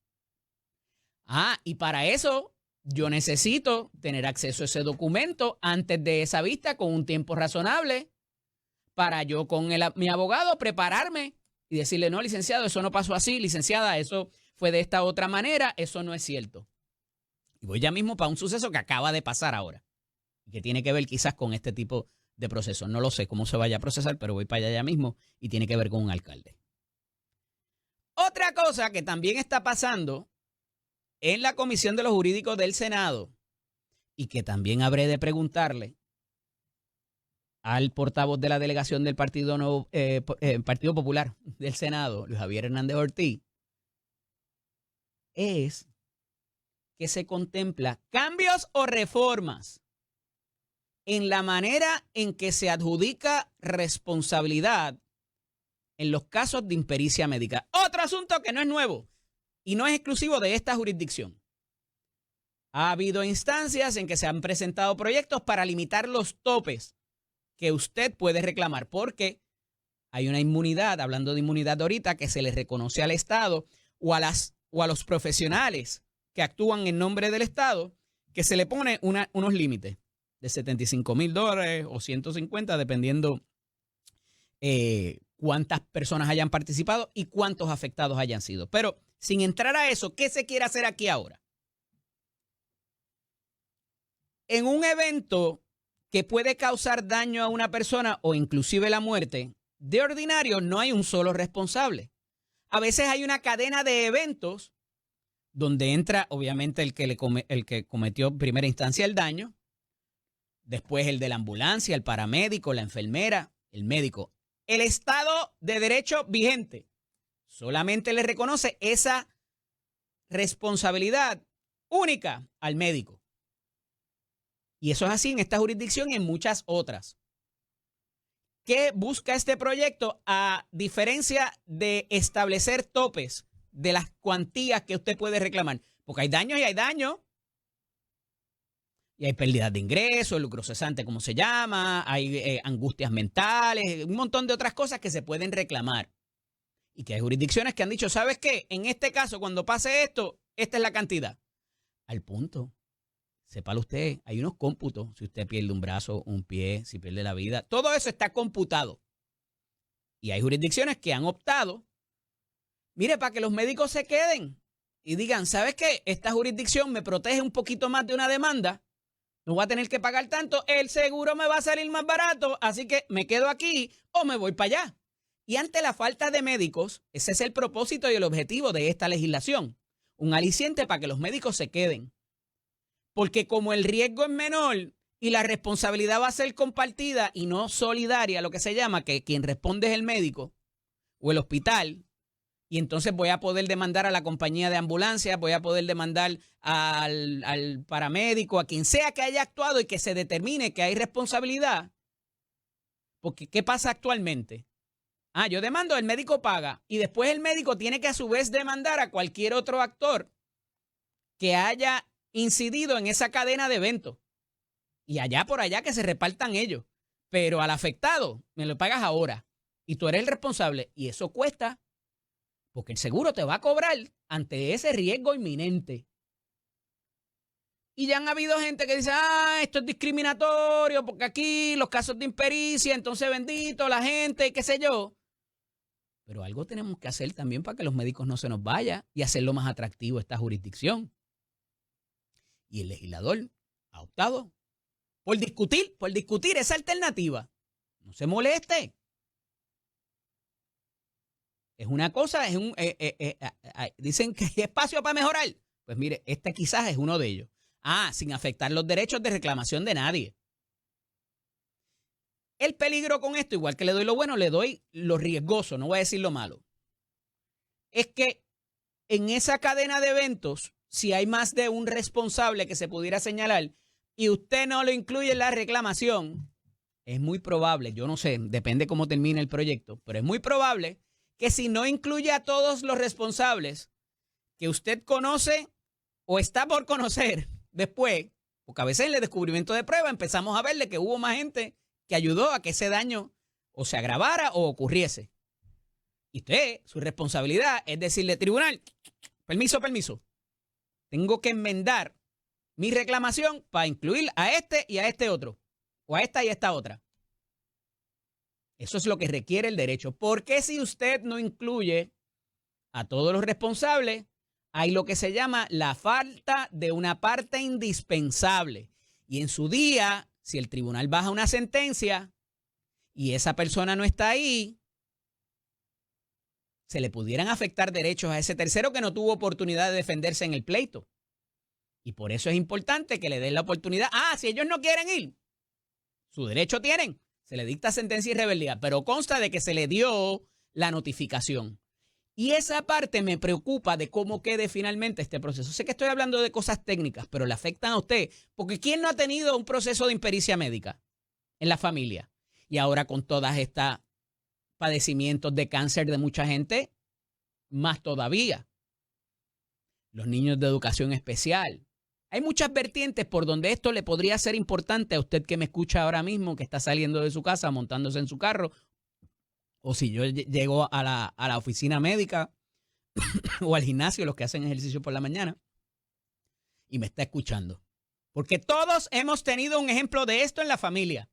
Y para eso yo necesito tener acceso a ese documento antes de esa vista con un tiempo razonable para yo con mi abogado prepararme y decirle, no, licenciado, eso no pasó así, licenciada, eso fue de esta otra manera, eso no es cierto. Y voy ya mismo para un suceso que acaba de pasar ahora, que tiene que ver quizás con este tipo de procesos. No lo sé cómo se vaya a procesar, pero voy para allá ya mismo y tiene que ver con un alcalde. Otra cosa que también está pasando en la Comisión de los Jurídicos del Senado y que también habré de preguntarle al portavoz de la delegación del Partido Popular del Senado, Luis Javier Hernández Ortiz, es que se contempla cambios o reformas en la manera en que se adjudica responsabilidad en los casos de impericia médica. Otro asunto que no es nuevo y no es exclusivo de esta jurisdicción. Ha habido instancias en que se han presentado proyectos para limitar los topes que usted puede reclamar, porque hay una inmunidad, hablando de inmunidad ahorita, que se le reconoce al Estado o a los profesionales que actúan en nombre del Estado, que se le pone unos límites de $75,000 o 150, dependiendo cuántas personas hayan participado y cuántos afectados hayan sido. Pero sin entrar a eso, ¿qué se quiere hacer aquí ahora? En un evento que puede causar daño a una persona o inclusive la muerte, de ordinario no hay un solo responsable. A veces hay una cadena de eventos donde entra obviamente el que cometió en primera instancia el daño, después el de la ambulancia, el paramédico, la enfermera, el médico. El Estado de Derecho vigente solamente le reconoce esa responsabilidad única al médico. Y eso es así en esta jurisdicción y en muchas otras. ¿Qué busca este proyecto? A diferencia de establecer topes de las cuantías que usted puede reclamar, porque hay daños y hay daños, y hay pérdidas de ingresos, lucro cesante, como se llama, hay angustias mentales, un montón de otras cosas que se pueden reclamar. Y que hay jurisdicciones que han dicho, ¿sabes qué? En este caso, cuando pase esto, esta es la cantidad. Al punto, sépalo usted, hay unos cómputos, si usted pierde un brazo, un pie, si pierde la vida, todo eso está computado. Y hay jurisdicciones que han optado, mire, para que los médicos se queden y digan, ¿sabes qué? Esta jurisdicción me protege un poquito más de una demanda, no voy a tener que pagar tanto, el seguro me va a salir más barato, así que me quedo aquí o me voy para allá. Y ante la falta de médicos, ese es el propósito y el objetivo de esta legislación, un aliciente para que los médicos se queden. Porque como el riesgo es menor y la responsabilidad va a ser compartida y no solidaria, lo que se llama, que quien responde es el médico o el hospital, y entonces voy a poder demandar a la compañía de ambulancia, voy a poder demandar al paramédico, a quien sea que haya actuado y que se determine que hay responsabilidad. Porque, ¿qué pasa actualmente? Yo demando, el médico paga, y después el médico tiene que a su vez demandar a cualquier otro actor que haya incidido en esa cadena de eventos. Y allá por allá que se repartan ellos. Pero al afectado me lo pagas ahora. Y tú eres el responsable. Y eso cuesta, porque el seguro te va a cobrar ante ese riesgo inminente. Y ya han habido gente que dice, esto es discriminatorio, porque aquí los casos de impericia, entonces bendito, la gente, qué sé yo. Pero algo tenemos que hacer también para que los médicos no se nos vayan y hacerlo más atractivo esta jurisdicción. Y el legislador ha optado por discutir esa alternativa. No se moleste. Es una cosa, dicen que hay espacio para mejorar. Pues mire, este quizás es uno de ellos. Sin afectar los derechos de reclamación de nadie. El peligro con esto, igual que le doy lo bueno, le doy lo riesgoso, no voy a decir lo malo. Es que en esa cadena de eventos, si hay más de un responsable que se pudiera señalar y usted no lo incluye en la reclamación, es muy probable, yo no sé, depende cómo termine el proyecto, pero es muy probable que si no incluye a todos los responsables que usted conoce o está por conocer después, porque a veces en el descubrimiento de prueba empezamos a verle que hubo más gente que ayudó a que ese daño o se agravara o ocurriese. Y usted, su responsabilidad es decirle, tribunal, permiso, tengo que enmendar mi reclamación para incluir a este y a este otro, o a esta y a esta otra. Eso es lo que requiere el derecho. Porque si usted no incluye a todos los responsables, hay lo que se llama la falta de una parte indispensable. Y en su día, si el tribunal baja una sentencia y esa persona no está ahí, se le pudieran afectar derechos a ese tercero que no tuvo oportunidad de defenderse en el pleito. Y por eso es importante que le den la oportunidad. Si ellos no quieren ir, su derecho tienen. Se le dicta sentencia y rebeldía, pero consta de que se le dio la notificación. Y esa parte me preocupa de cómo quede finalmente este proceso. Sé que estoy hablando de cosas técnicas, pero le afectan a usted. Porque ¿quién no ha tenido un proceso de impericia médica en la familia? Y ahora con todas estas padecimientos de cáncer de mucha gente, más todavía. Los niños de educación especial. Hay muchas vertientes por donde esto le podría ser importante a usted que me escucha ahora mismo, que está saliendo de su casa, montándose en su carro, o si yo llego a la oficina médica o al gimnasio, los que hacen ejercicio por la mañana, y me está escuchando. Porque todos hemos tenido un ejemplo de esto en la familia.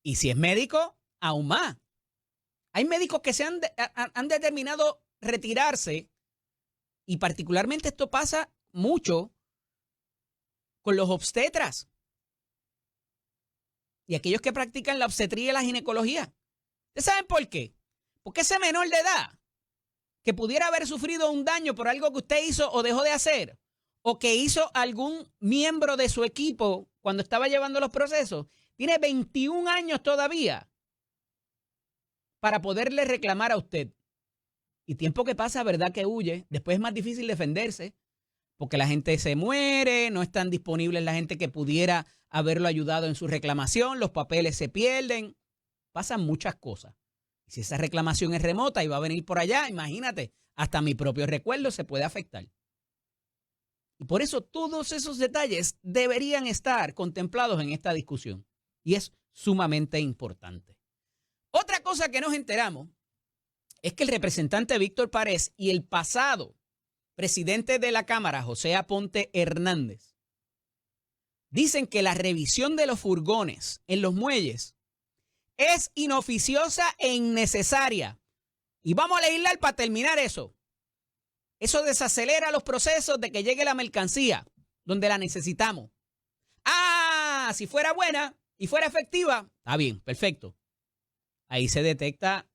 Y si es médico, aún más. Hay médicos que han determinado retirarse, y particularmente esto pasa mucho con los obstetras y aquellos que practican la obstetría y la ginecología. ¿Ustedes saben por qué? Porque ese menor de edad que pudiera haber sufrido un daño por algo que usted hizo o dejó de hacer, o que hizo algún miembro de su equipo cuando estaba llevando los procesos, tiene 21 años todavía para poderle reclamar a usted. Y tiempo que pasa, ¿verdad que huye? Después es más difícil defenderse porque la gente se muere, no están disponibles la gente que pudiera haberlo ayudado en su reclamación, los papeles se pierden, pasan muchas cosas. Y si esa reclamación es remota y va a venir por allá, imagínate, hasta mi propio recuerdo se puede afectar. Y por eso todos esos detalles deberían estar contemplados en esta discusión. Y es sumamente importante. Otra cosa que nos enteramos es que el representante Víctor Párez y el pasado presidente de la Cámara, José Aponte Hernández, dicen que la revisión de los furgones en los muelles es inoficiosa e innecesaria. Y vamos a legislar para terminar eso. Eso desacelera los procesos de que llegue la mercancía donde la necesitamos. Si fuera buena y fuera efectiva, está bien, perfecto. Ahí se detecta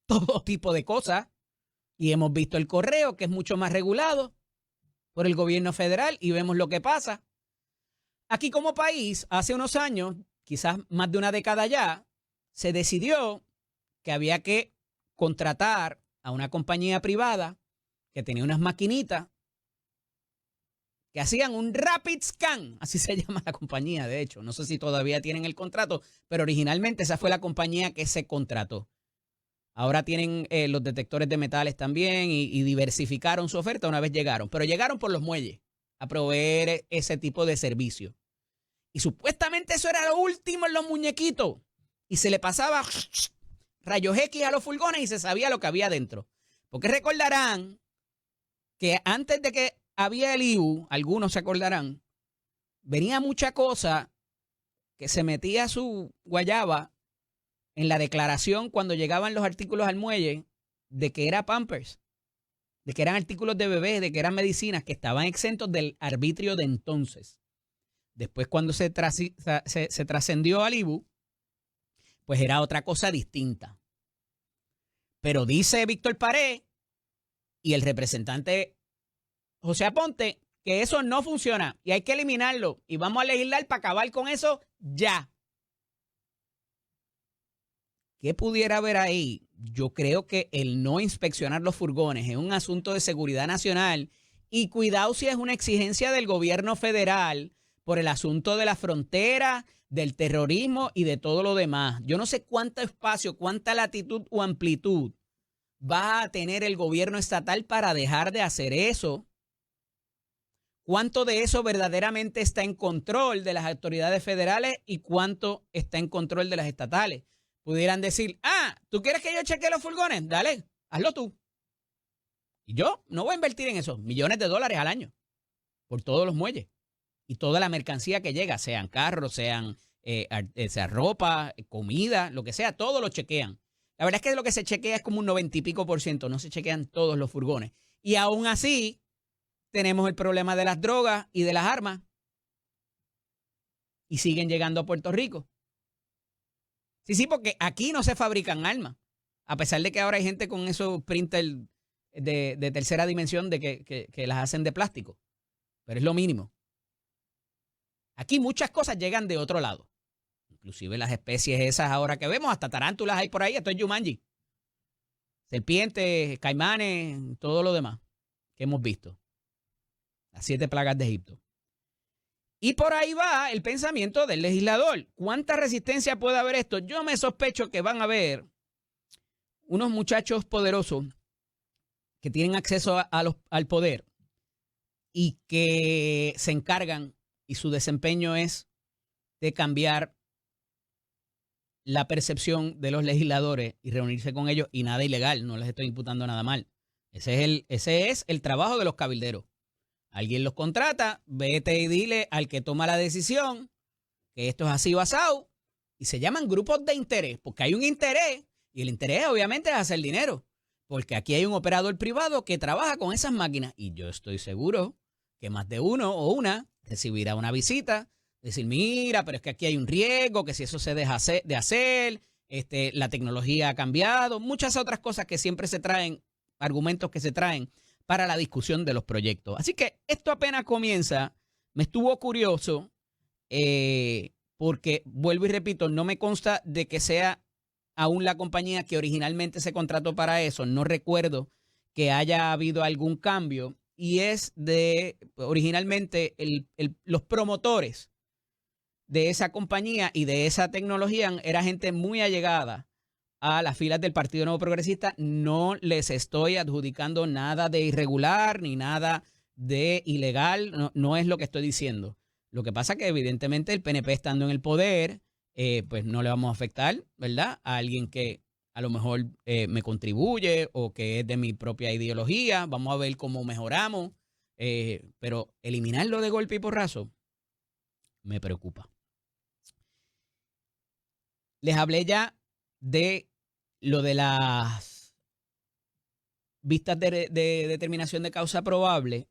todo tipo de cosas. Y hemos visto el correo, que es mucho más regulado. por el gobierno federal y vemos lo que pasa. Aquí como país, hace unos años, quizás más de una década ya, se decidió que había que contratar a una compañía privada que tenía unas maquinitas que hacían un rapid scan, así se llama la compañía, de hecho. No sé si todavía tienen el contrato, pero originalmente esa fue la compañía que se contrató. Ahora tienen los detectores de metales también y diversificaron su oferta una vez llegaron. Pero llegaron por los muelles a proveer ese tipo de servicio. Y supuestamente eso era lo último en los muñequitos. Y se le pasaba rayos X a los furgones y se sabía lo que había dentro. Porque recordarán que antes de que había el IBU, algunos se acordarán, venía mucha cosa que se metía su guayaba en la declaración cuando llegaban los artículos al muelle de que era Pampers, de que eran artículos de bebés, de que eran medicinas que estaban exentos del arbitrio de entonces. Después cuando se trascendió al IBU, pues era otra cosa distinta. Pero dice Víctor Pared y el representante José Aponte que eso no funciona y hay que eliminarlo y vamos a legislar para acabar con eso ya. ¿Qué pudiera haber ahí? Yo creo que el no inspeccionar los furgones es un asunto de seguridad nacional y cuidado si es una exigencia del gobierno federal por el asunto de la frontera, del terrorismo y de todo lo demás. Yo no sé cuánto espacio, cuánta latitud o amplitud va a tener el gobierno estatal para dejar de hacer eso. ¿Cuánto de eso verdaderamente está en control de las autoridades federales y cuánto está en control de las estatales? Pudieran decir, ¿tú quieres que yo chequee los furgones? Dale, hazlo tú. Y yo no voy a invertir en eso, millones de dólares al año por todos los muelles y toda la mercancía que llega, sean carros, sean sea ropa, comida, lo que sea, todo lo chequean. La verdad es que lo que se chequea es como un 90 y pico %, no se chequean todos los furgones. Y aún así, tenemos el problema de las drogas y de las armas y siguen llegando a Puerto Rico. Sí, porque aquí no se fabrican armas, a pesar de que ahora hay gente con esos printers de tercera dimensión de que las hacen de plástico, pero es lo mínimo. Aquí muchas cosas llegan de otro lado, inclusive las especies esas ahora que vemos, hasta tarántulas hay por ahí, esto es Jumanji. Serpientes, caimanes, todo lo demás que hemos visto. Las 7 plagas de Egipto. Y por ahí va el pensamiento del legislador. ¿Cuánta resistencia puede haber esto? Yo me sospecho que van a haber unos muchachos poderosos que tienen acceso al poder y que se encargan y su desempeño es de cambiar la percepción de los legisladores y reunirse con ellos y nada ilegal, no les estoy imputando nada mal. Ese es el trabajo de los cabilderos. Alguien los contrata, vete y dile al que toma la decisión que esto es así basado y se llaman grupos de interés, porque hay un interés y el interés obviamente es hacer dinero, porque aquí hay un operador privado que trabaja con esas máquinas y yo estoy seguro que más de uno o una recibirá una visita, decir, mira, pero es que aquí hay un riesgo, que si eso se deja de hacer, la tecnología ha cambiado, muchas otras cosas que siempre se traen, argumentos que se traen para la discusión de los proyectos. Así que esto apenas comienza, me estuvo curioso, porque vuelvo y repito, no me consta de que sea aún la compañía que originalmente se contrató para eso, no recuerdo que haya habido algún cambio, y es de originalmente los promotores de esa compañía y de esa tecnología era gente muy allegada a las filas del Partido Nuevo Progresista. No les estoy adjudicando nada de irregular ni nada de ilegal, no es lo que estoy diciendo. Lo que pasa es que evidentemente el PNP estando en el poder, pues no le vamos a afectar, ¿verdad? A alguien que a lo mejor me contribuye o que es de mi propia ideología. Vamos a ver cómo mejoramos, pero eliminarlo de golpe y porrazo me preocupa. Les hablé ya de lo de las vistas de determinación de causa probable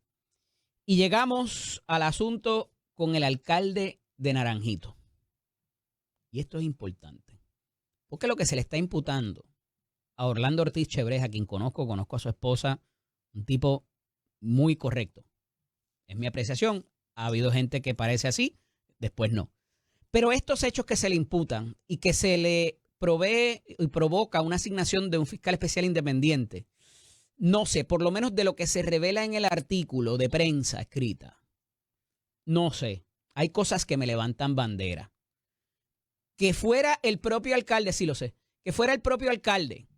y llegamos al asunto con el alcalde de Naranjito. Y esto es importante, porque lo que se le está imputando a Orlando Ortiz Chebrez, a quien conozco a su esposa, un tipo muy correcto, Es mi apreciación. Ha habido gente que parece así, después no. Pero estos hechos que se le imputan y que se le provee y provoca una asignación de un fiscal especial independiente, no sé, por lo menos de lo que se revela en el artículo de prensa escrita, no sé. Hay cosas que me levantan bandera. Que fuera el propio alcalde, sí lo sé, que fuera el propio alcalde,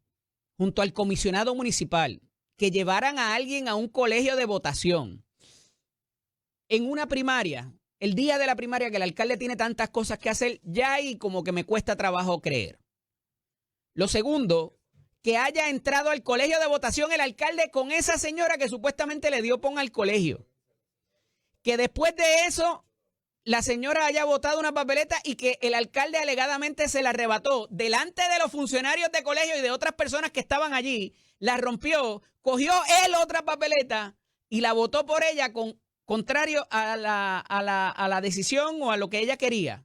junto al comisionado municipal, que llevaran a alguien a un colegio de votación en una primaria, el día de la primaria, que el alcalde tiene tantas cosas que hacer, ya ahí como que me cuesta trabajo creer. Lo segundo, que haya entrado al colegio de votación el alcalde con esa señora que supuestamente le dio pon al colegio. Que después de eso la señora haya votado una papeleta y que el alcalde alegadamente se la arrebató delante de los funcionarios de colegio y de otras personas que estaban allí, la rompió, cogió él otra papeleta y la votó por ella contrario a la decisión o a lo que ella quería.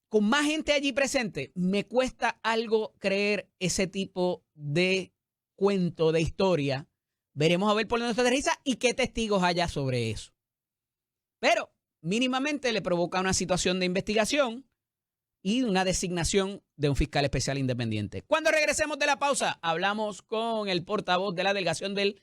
Con más gente allí presente, me cuesta algo creer ese tipo de cuento, de historia. Veremos a ver por dónde se aterriza y qué testigos haya sobre eso. Pero mínimamente le provoca una situación de investigación y una designación de un fiscal especial independiente. Cuando regresemos de la pausa, hablamos con el portavoz de la delegación del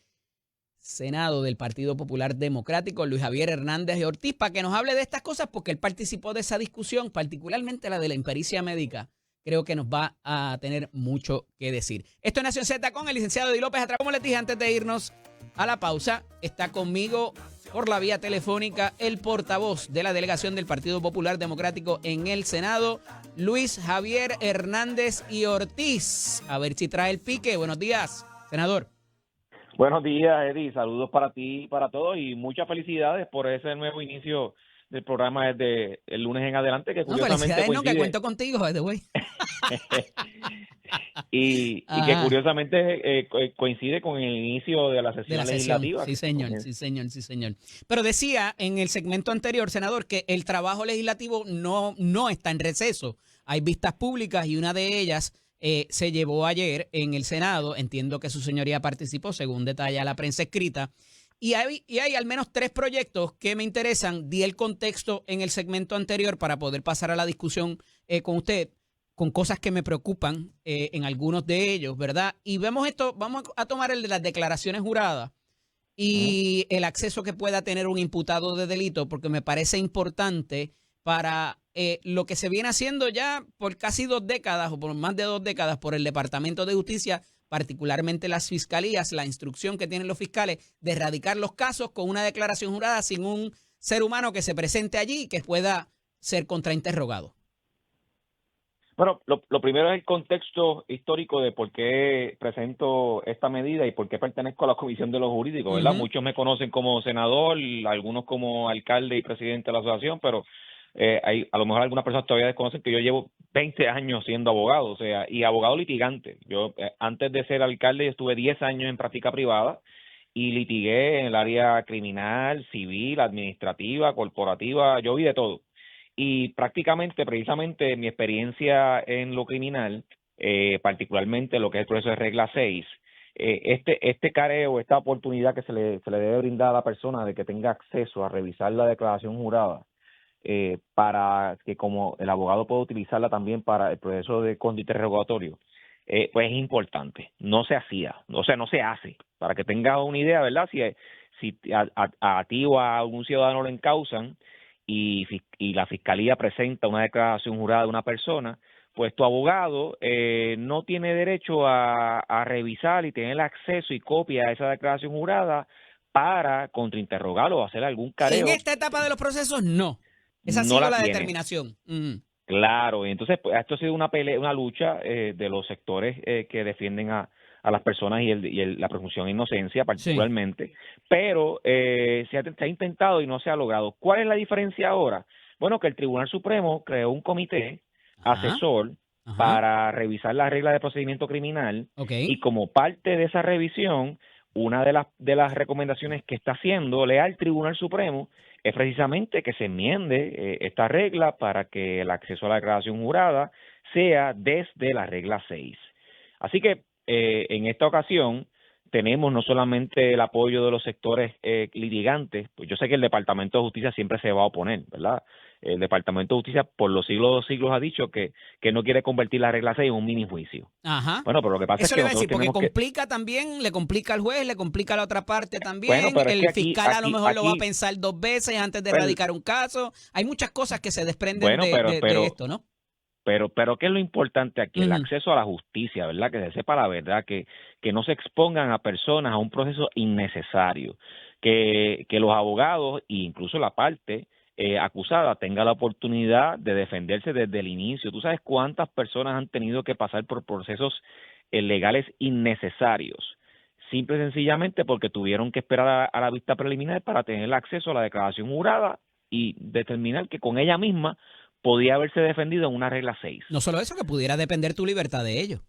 Senado del Partido Popular Democrático, Luis Javier Hernández Ortiz, para que nos hable de estas cosas, porque él participó de esa discusión, particularmente la de la impericia médica. Creo que nos va a tener mucho que decir. Esto es Nación Z con el licenciado Eddie López. Como les dije antes de irnos a la pausa, está conmigo por la vía telefónica el portavoz de la delegación del Partido Popular Democrático en el Senado, Luis Javier Hernández y Ortiz. A ver si trae el pique. Buenos días, senador. Buenos días, Eddie. Saludos para ti y para todos y muchas felicidades por ese nuevo inicio del programa desde el lunes en adelante, que curiosamente coincide. Que cuento contigo, by the way. y que curiosamente coincide con el inicio de la sesión legislativa. Sí, señor. Pero decía en el segmento anterior, senador, que el trabajo legislativo no está en receso. Hay vistas públicas y una de ellas se llevó ayer en el Senado. Entiendo que su señoría participó, según detalla la prensa escrita. Y hay al menos 3 proyectos que me interesan. Di el contexto en el segmento anterior para poder pasar a la discusión con usted, con cosas que me preocupan en algunos de ellos, ¿verdad? Y vemos esto, vamos a tomar el de las declaraciones juradas y el acceso que pueda tener un imputado de delito, porque me parece importante para lo que se viene haciendo ya por casi 2 décadas o por más de 2 décadas por el Departamento de Justicia, particularmente las fiscalías, la instrucción que tienen los fiscales de erradicar los casos con una declaración jurada sin un ser humano que se presente allí y que pueda ser contrainterrogado. Bueno, lo primero es el contexto histórico de por qué presento esta medida y por qué pertenezco a la Comisión de los Jurídicos, ¿verdad? Muchos me conocen como senador, algunos como alcalde y presidente de la asociación, pero a lo mejor algunas personas todavía desconocen que yo llevo 20 años siendo abogado, o sea, y abogado litigante. Yo antes de ser alcalde estuve 10 años en práctica privada y litigué en el área criminal, civil, administrativa, corporativa, yo vi de todo. Y prácticamente, precisamente, mi experiencia en lo criminal, particularmente lo que es el proceso de regla 6, este careo, esta oportunidad que se le debe brindar a la persona de que tenga acceso a revisar la declaración jurada, para que como el abogado pueda utilizarla también para el proceso de contrainterrogatorio, pues es importante. No se hacía, o sea, no se hace. Para que tenga una idea, ¿verdad? Si a ti o a algún ciudadano lo encausan y la fiscalía presenta una declaración jurada de una persona, pues tu abogado no tiene derecho a revisar y tener acceso y copia a esa declaración jurada para contrainterrogarlo o hacer algún careo. En esta etapa de los procesos, no. Esa ha sido la determinación. Claro, y entonces pues, esto ha sido una lucha de los sectores que defienden a las personas y la presunción de inocencia particularmente, sí. Pero se ha intentado y no se ha logrado. ¿Cuál es la diferencia ahora? Bueno, que el Tribunal Supremo creó un comité asesor para revisar las reglas de procedimiento criminal, y como parte de esa revisión, una de las recomendaciones que está haciéndole al Tribunal Supremo es precisamente que se enmiende esta regla para que el acceso a la declaración jurada sea desde la regla 6. Así que en esta ocasión tenemos no solamente el apoyo de los sectores litigantes, pues yo sé que el Departamento de Justicia siempre se va a oponer, ¿verdad? El Departamento de Justicia por los siglos de los siglos ha dicho que no quiere convertir la regla 6 en un mini juicio. Ajá. Bueno, pero lo que pasa es Eso que le iba a nosotros decir, porque tenemos que... complica también, le complica al juez, le complica a la otra parte también. Bueno, pero es El que aquí, fiscal a lo mejor lo va a aquí, pensar 2 veces antes de pues, erradicar un caso. Hay muchas cosas que se desprenden bueno, de esto, ¿no? pero ¿qué es lo importante aquí? El Ujú. acceso a la justicia, ¿verdad? Que se sepa la verdad, que no se expongan a personas a un proceso innecesario, que los abogados e incluso la parte acusada tenga la oportunidad de defenderse desde el inicio. ¿Tú sabes cuántas personas han tenido que pasar por procesos legales innecesarios? Simple y sencillamente porque tuvieron que esperar a la vista preliminar para tener acceso a la declaración jurada y determinar que con ella misma podía haberse defendido en una regla 6. No solo eso, que pudiera depender tu libertad de ellos.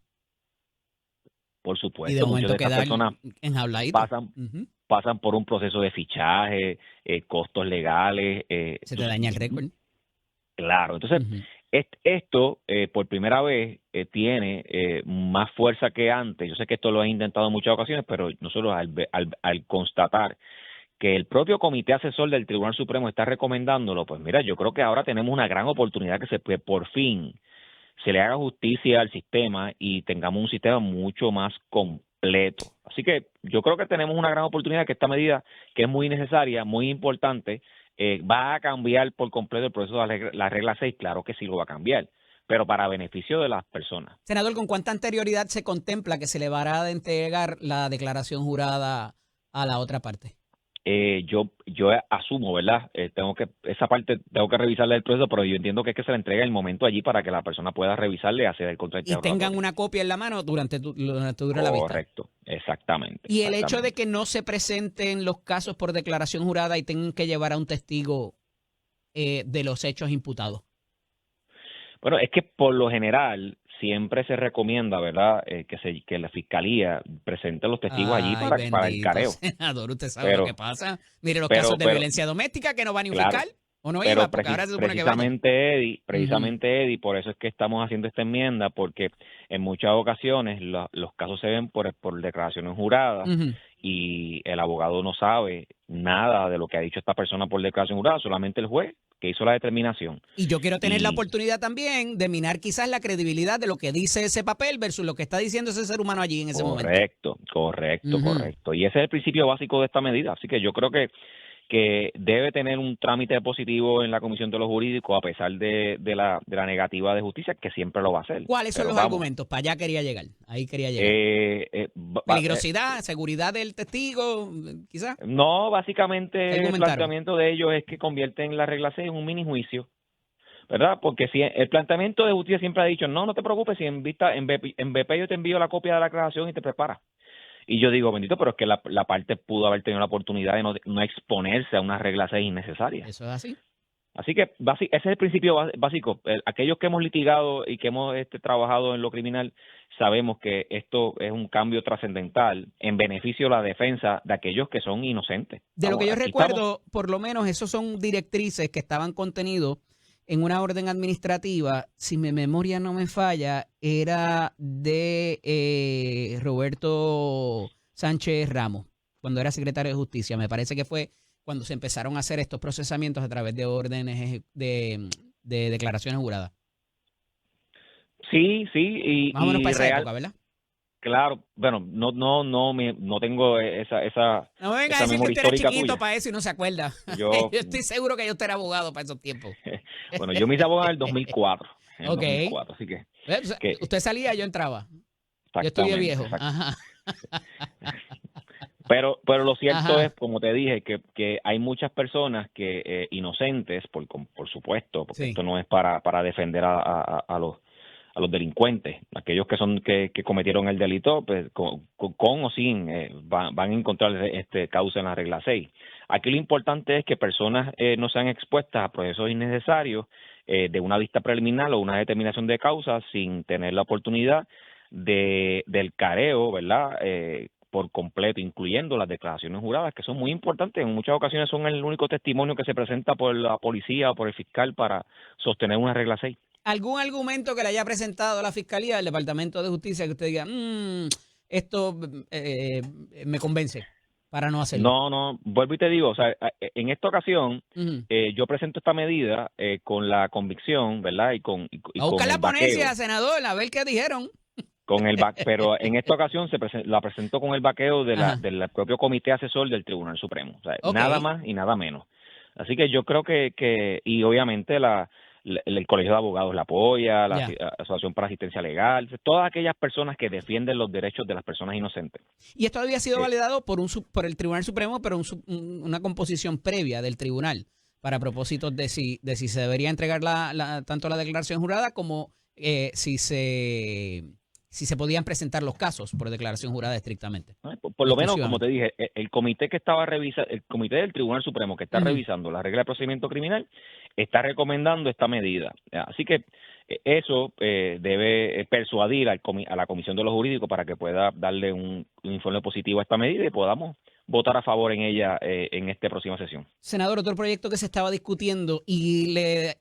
Por Y de supuesto, muchas momento de estas quedar personas enjauladito. pasan Ujú. pasan por un proceso de fichaje, costos legales. Se te daña el récord. Claro, entonces Ujú. esto por primera vez tiene más fuerza que antes. Yo sé que esto lo he intentado en muchas ocasiones, pero nosotros al constatar que el propio comité asesor del Tribunal Supremo está recomendándolo, pues mira, yo creo que ahora tenemos una gran oportunidad que por fin se le haga justicia al sistema y tengamos un sistema mucho más completo. Así que yo creo que tenemos una gran oportunidad que esta medida, que es muy necesaria, muy importante, va a cambiar por completo el proceso de la regla 6, claro que sí lo va a cambiar, pero para beneficio de las personas. Senador, ¿con cuánta anterioridad se contempla que se le va a entregar la declaración jurada a la otra parte? Yo asumo, ¿verdad? Esa parte tengo que revisarle el proceso, pero yo entiendo que es que se le entrega el momento allí para que la persona pueda revisarle y hacer el Y tengan contrainterrogatorio. una copia en la mano durante dure la vista. Correcto, exactamente, Y el hecho de exactamente. que no se presenten los casos por declaración jurada y tengan que llevar a un testigo de los hechos imputados. Bueno, es que por lo general siempre se recomienda, ¿verdad? Que la fiscalía presente los testigos allí Ay, para el bendito careo. senador, usted sabe lo que Pero, pasa. Mire los pero, casos de pero, violencia doméstica que no va ni un claro, fiscal, o no pero iba, porque ahora se supone que vaya. Ujú, precisamente Eddie, por eso es que estamos haciendo esta enmienda, porque en muchas ocasiones los casos se ven por declaraciones juradas ujú. y el abogado no sabe nada de lo que ha dicho esta persona por declaración jurada, solamente el juez que hizo la determinación. Y yo quiero tener la Y oportunidad también de minar quizás la credibilidad de lo que dice ese papel versus lo que está diciendo ese ser humano allí en ese momento. correcto. Y ese es el principio básico de esta medida. Así que yo creo que debe tener un trámite positivo en la Comisión de los Jurídicos a pesar de la negativa de justicia, que siempre lo va a hacer. ¿Cuáles son Pero los vamos, argumentos? Para allá quería llegar, ahí quería llegar. Peligrosidad, seguridad del testigo, quizás. no, ¿Qué básicamente el argumentaron? planteamiento de ellos es que convierten la regla 6 en un mini juicio, ¿verdad? Porque si el planteamiento de justicia siempre ha dicho, no te preocupes, si en BP yo te envío la copia de la aclaración y te preparas. Y yo digo, bendito, pero es que la parte pudo haber tenido la oportunidad de no exponerse a una regla 6 innecesaria. Eso es así. Así que ese es el principio básico. Aquellos que hemos litigado y que hemos trabajado en lo criminal, sabemos que esto es un cambio trascendental en beneficio de la defensa de aquellos que son inocentes. De lo que yo Aquí estamos. recuerdo, por lo menos esos son directrices que estaban contenidos en una orden administrativa, si mi memoria no me falla, era de Roberto Sánchez Ramos, cuando era secretario de Justicia. Me parece que fue cuando se empezaron a hacer estos procesamientos a través de órdenes de declaraciones juradas. Sí, Más o menos para y esa real, época, ¿verdad? claro, bueno, no tengo No me venga a esa decir que memoria usted era histórica chiquito tuya. para eso y no se acuerda. Yo, Yo estoy seguro que yo usted era abogado para esos tiempos. bueno, yo me hice abogado en el 2004, Ok. así O sea, que usted salía, yo entraba. Yo estudié exactamente, viejo. exactamente. Ajá. Pero lo cierto Ajá. es, como te dije, que hay muchas personas que inocentes, por supuesto, porque Sí. esto no es para defender a los delincuentes, aquellos que cometieron el delito, pues con o sin van a encontrar causa en la regla 6. Aquí lo importante es que personas no sean expuestas a procesos innecesarios de una vista preliminar o una determinación de causa sin tener la oportunidad del careo, ¿verdad? Por completo, incluyendo las declaraciones juradas, que son muy importantes. En muchas ocasiones son el único testimonio que se presenta por la policía o por el fiscal para sostener una regla 6. ¿Algún argumento que le haya presentado la Fiscalía del Departamento de Justicia que usted diga, esto me convence para no hacerlo. No, vuelvo y te digo, o sea, en esta ocasión Ujú. yo presento esta medida con la convicción, ¿verdad? Y A buscar con la el vaqueo, ponencia, senador, a ver qué dijeron. pero en esta ocasión la presentó con el vaqueo Ajá, del propio comité asesor del Tribunal Supremo, o sea, ok. nada más y nada menos. Así que yo creo y obviamente el Colegio de Abogados la apoya, la Ya. Asociación para Asistencia Legal, todas aquellas personas que defienden los derechos de las personas inocentes. Y esto había sido Eh, validado por el Tribunal Supremo, pero una composición previa del tribunal para propósitos de si se debería entregar tanto la declaración jurada como si se podían presentar los casos por declaración jurada estrictamente ¿no? o Por lo menos, como exclusivamente. te dije, el comité que estaba el comité del Tribunal Supremo que está Ujú. revisando la regla de procedimiento criminal está recomendando esta medida. Así que eso debe persuadir a la Comisión de los Jurídicos para que pueda darle un informe positivo a esta medida y podamos votar a favor en ella en esta próxima sesión. Senador, otro proyecto que se estaba discutiendo y le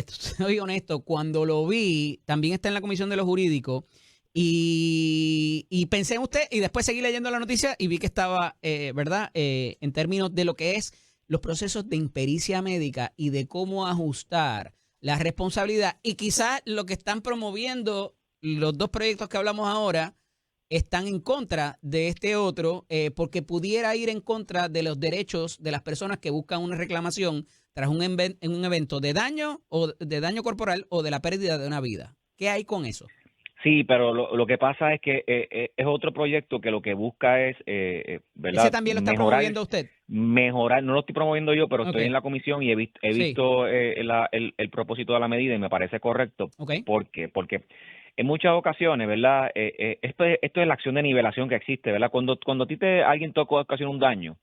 soy honesto, cuando lo vi, también está en la Comisión de los Jurídicos y pensé en usted y después seguí leyendo la noticia y vi que estaba, ¿verdad? En términos de lo que es los procesos de impericia médica y de cómo ajustar la responsabilidad y quizás lo que están promoviendo los dos proyectos que hablamos ahora están en contra de este otro porque pudiera ir en contra de los derechos de las personas que buscan una reclamación tras en un evento de daño o de daño corporal o de la pérdida de una vida. ¿Qué hay con eso? Sí, pero lo que pasa es que es otro proyecto que lo que busca es, Ese ¿verdad? también lo está promoviendo usted. Mejorar, no lo estoy promoviendo yo, pero Ok, estoy en la comisión y he sí, visto el propósito de la medida y me parece correcto. ok. ¿Por qué? Porque en muchas ocasiones, ¿verdad? Esto es la acción de nivelación que existe, ¿verdad? Cuando a ti alguien te ocasiona un daño,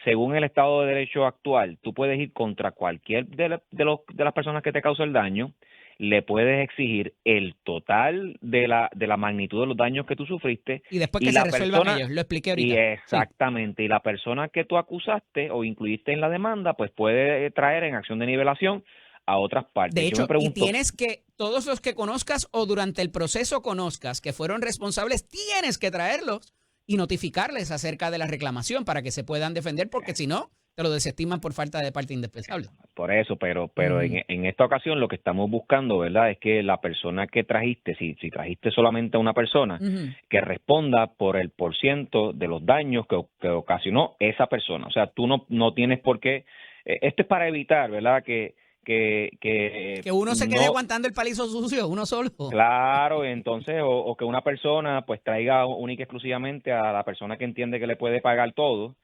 según el Estado de Derecho actual, tú puedes ir contra cualquier de las personas que te causó el daño, le puedes exigir el total de la magnitud de los daños que tú sufriste Y después y que se la resuelvan persona ellos, lo expliqué y ahorita. Sí. exactamente, y la persona que tú acusaste o incluiste en la demanda, pues puede traer en acción de nivelación a otras De partes. Yo me hecho, y pregunto, tienes que, todos los que conozcas o durante el proceso conozcas que fueron responsables, tienes que traerlos y notificarles acerca de la reclamación para que se puedan defender, porque si no, te lo desestiman por falta de parte indispensable. por eso, pero Ujú, en esta ocasión lo que estamos buscando, ¿verdad? Es que la persona que trajiste, si trajiste solamente a una persona, ujú. que responda por el porciento de los daños que ocasionó esa persona. O sea, tú no tienes por qué, esto es para evitar, ¿verdad? Que Que uno se quede no. aguantando el palizo sucio, uno solo. Claro, entonces, o que una persona pues traiga única y exclusivamente a la persona que entiende que le puede pagar todo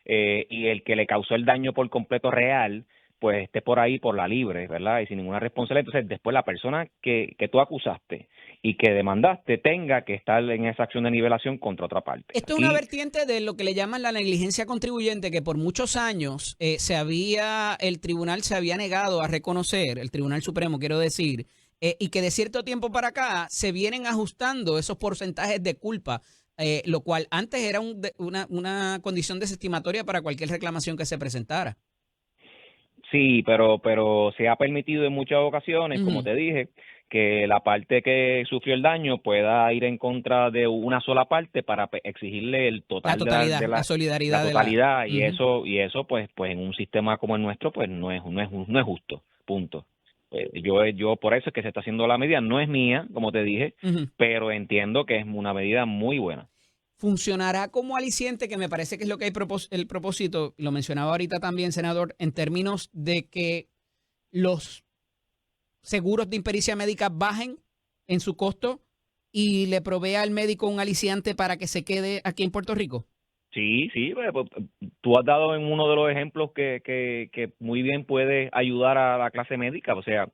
y el que le causó el daño por completo real, pues esté por ahí por la libre, ¿verdad? Y sin ninguna responsabilidad. Entonces, después la persona que tú acusaste y que demandaste tenga que estar en esa acción de nivelación contra otra parte. Esto es una Aquí vertiente de lo que le llaman la negligencia contribuyente, que por muchos años el tribunal se había negado a reconocer, el Tribunal Supremo quiero decir, y que de cierto tiempo para acá se vienen ajustando esos porcentajes de culpa, lo cual antes era una condición desestimatoria para cualquier reclamación que se presentara. sí, pero se ha permitido en muchas ocasiones, como Ujú. te dije, que la parte que sufrió el daño pueda ir en contra de una sola parte para exigirle el La total totalidad, la la solidaridad de la... totalidad Ujú, y eso pues en un sistema como el nuestro pues no es justo, punto. Yo por eso es que se está haciendo la medida, no es mía, como te dije, ujú. pero entiendo que es una medida muy buena. Funcionará como aliciente, que me parece que es lo que hay el propósito, lo mencionaba ahorita también, senador, en términos de que los seguros de impericia médica bajen en su costo y le provea al médico un aliciante para que se quede aquí en Puerto Rico. Sí, pues, tú has dado en uno de los ejemplos que muy bien puede ayudar a la clase médica, o sea,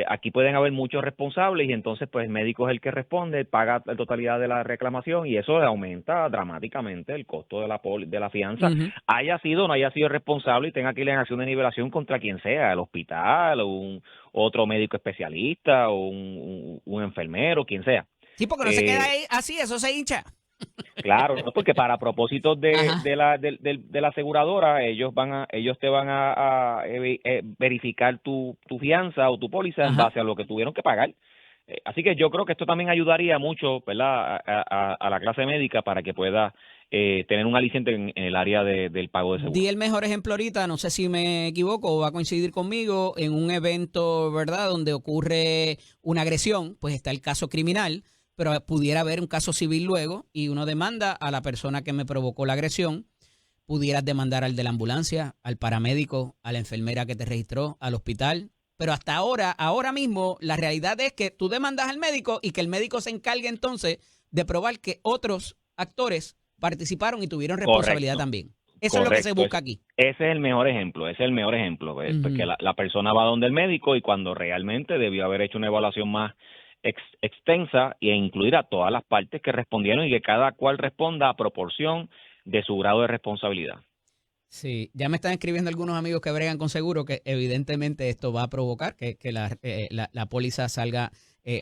aquí pueden haber muchos responsables y entonces pues el médico es el que responde, paga la totalidad de la reclamación y eso aumenta dramáticamente el costo de de la fianza, Ujú. haya sido o no haya sido responsable y tenga que ir en acción de nivelación contra quien sea, el hospital o otro médico especialista o un enfermero, quien sea. Sí, porque no se queda Eh, ahí así, eso se hincha. Claro, no, porque para propósitos Ajá. de la aseguradora, ellos te van a verificar tu fianza o tu póliza en Ajá. base a lo que tuvieron que pagar. Así que yo creo que esto también ayudaría mucho, ¿verdad?, a la clase médica para que pueda tener un aliciente en el área del pago de seguro. Di el mejor ejemplo ahorita, no sé si me equivoco o va a coincidir conmigo, en un evento, ¿verdad?, donde ocurre una agresión, pues está el caso criminal, pero pudiera haber un caso civil luego y uno demanda a la persona que me provocó la agresión. Pudieras demandar al de la ambulancia, al paramédico, a la enfermera que te registró, al hospital. Pero hasta ahora mismo, la realidad es que tú demandas al médico y que el médico se encargue entonces de probar que otros actores participaron y tuvieron responsabilidad Correcto. también. Eso es lo que se busca aquí. Ese es el mejor ejemplo, porque la persona va donde el médico y cuando realmente debió haber hecho una evaluación más extensa e incluir a todas las partes que respondieron y que cada cual responda a proporción de su grado de responsabilidad. Sí, ya me están escribiendo algunos amigos que bregan con seguro que evidentemente esto va a provocar que la póliza salga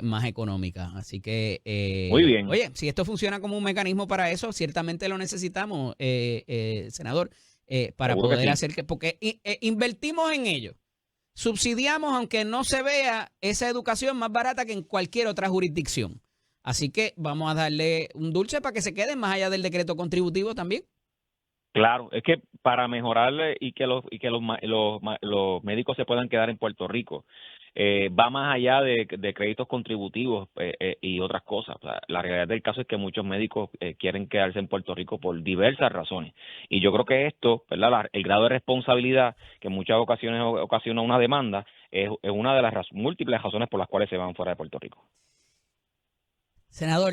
más económica. Así que, Muy bien. oye, si esto funciona como un mecanismo para eso, ciertamente lo necesitamos, senador, para Seguro que poder sí. hacer que, porque invertimos en ello. Subsidiamos, aunque no se vea, esa educación más barata que en cualquier otra jurisdicción. Así que vamos a darle un dulce para que se queden más allá del decreto contributivo también. Claro, es que para mejorarle y que los médicos se puedan quedar en Puerto Rico, va más allá de créditos contributivos y otras cosas. O sea, la realidad del caso es que muchos médicos quieren quedarse en Puerto Rico por diversas razones. Y yo creo que esto, ¿verdad?, el grado de responsabilidad que en muchas ocasiones ocasiona una demanda es una de las múltiples razones por las cuales se van fuera de Puerto Rico. Senador,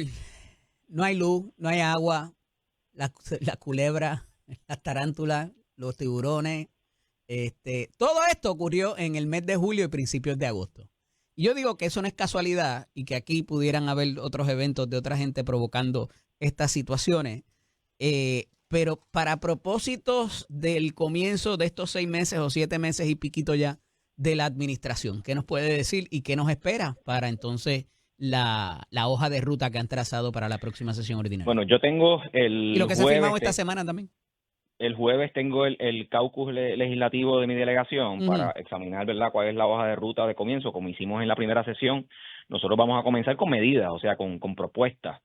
no hay luz, no hay agua, la culebra, las tarántulas, los tiburones, todo esto ocurrió en el mes de julio y principios de agosto. Y yo digo que eso no es casualidad y que aquí pudieran haber otros eventos de otra gente provocando estas situaciones. Pero para propósitos del comienzo de estos 6 meses o 7 meses y piquito ya de la administración, ¿qué nos puede decir y qué nos espera para entonces la hoja de ruta que han trazado para la próxima sesión ordinaria? Bueno, yo tengo y lo que se ha firmado esta semana también. El jueves tengo el caucus legislativo de mi delegación para examinar, ¿verdad?, cuál es la hoja de ruta de comienzo. Como hicimos en la primera sesión, nosotros vamos a comenzar con medidas, o sea, con propuestas.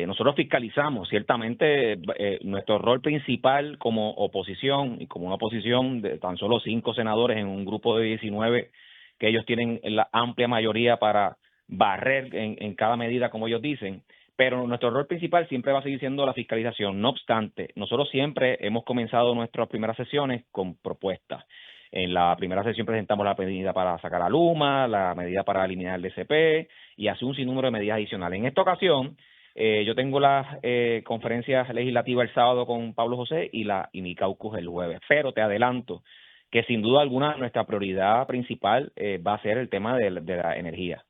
Nosotros fiscalizamos, ciertamente nuestro rol principal como oposición y como una oposición de tan solo 5 senadores en un grupo de 19 que ellos tienen la amplia mayoría para barrer en cada medida, como ellos dicen. Pero nuestro rol principal siempre va a seguir siendo la fiscalización. No obstante, nosotros siempre hemos comenzado nuestras primeras sesiones con propuestas. En la primera sesión presentamos la medida para sacar a Luma, la medida para eliminar el DCP y así un sinnúmero de medidas adicionales. En esta ocasión, yo tengo la conferencia legislativa el sábado con Pablo José y mi caucus el jueves. Pero te adelanto que sin duda alguna nuestra prioridad principal va a ser el tema de la energía.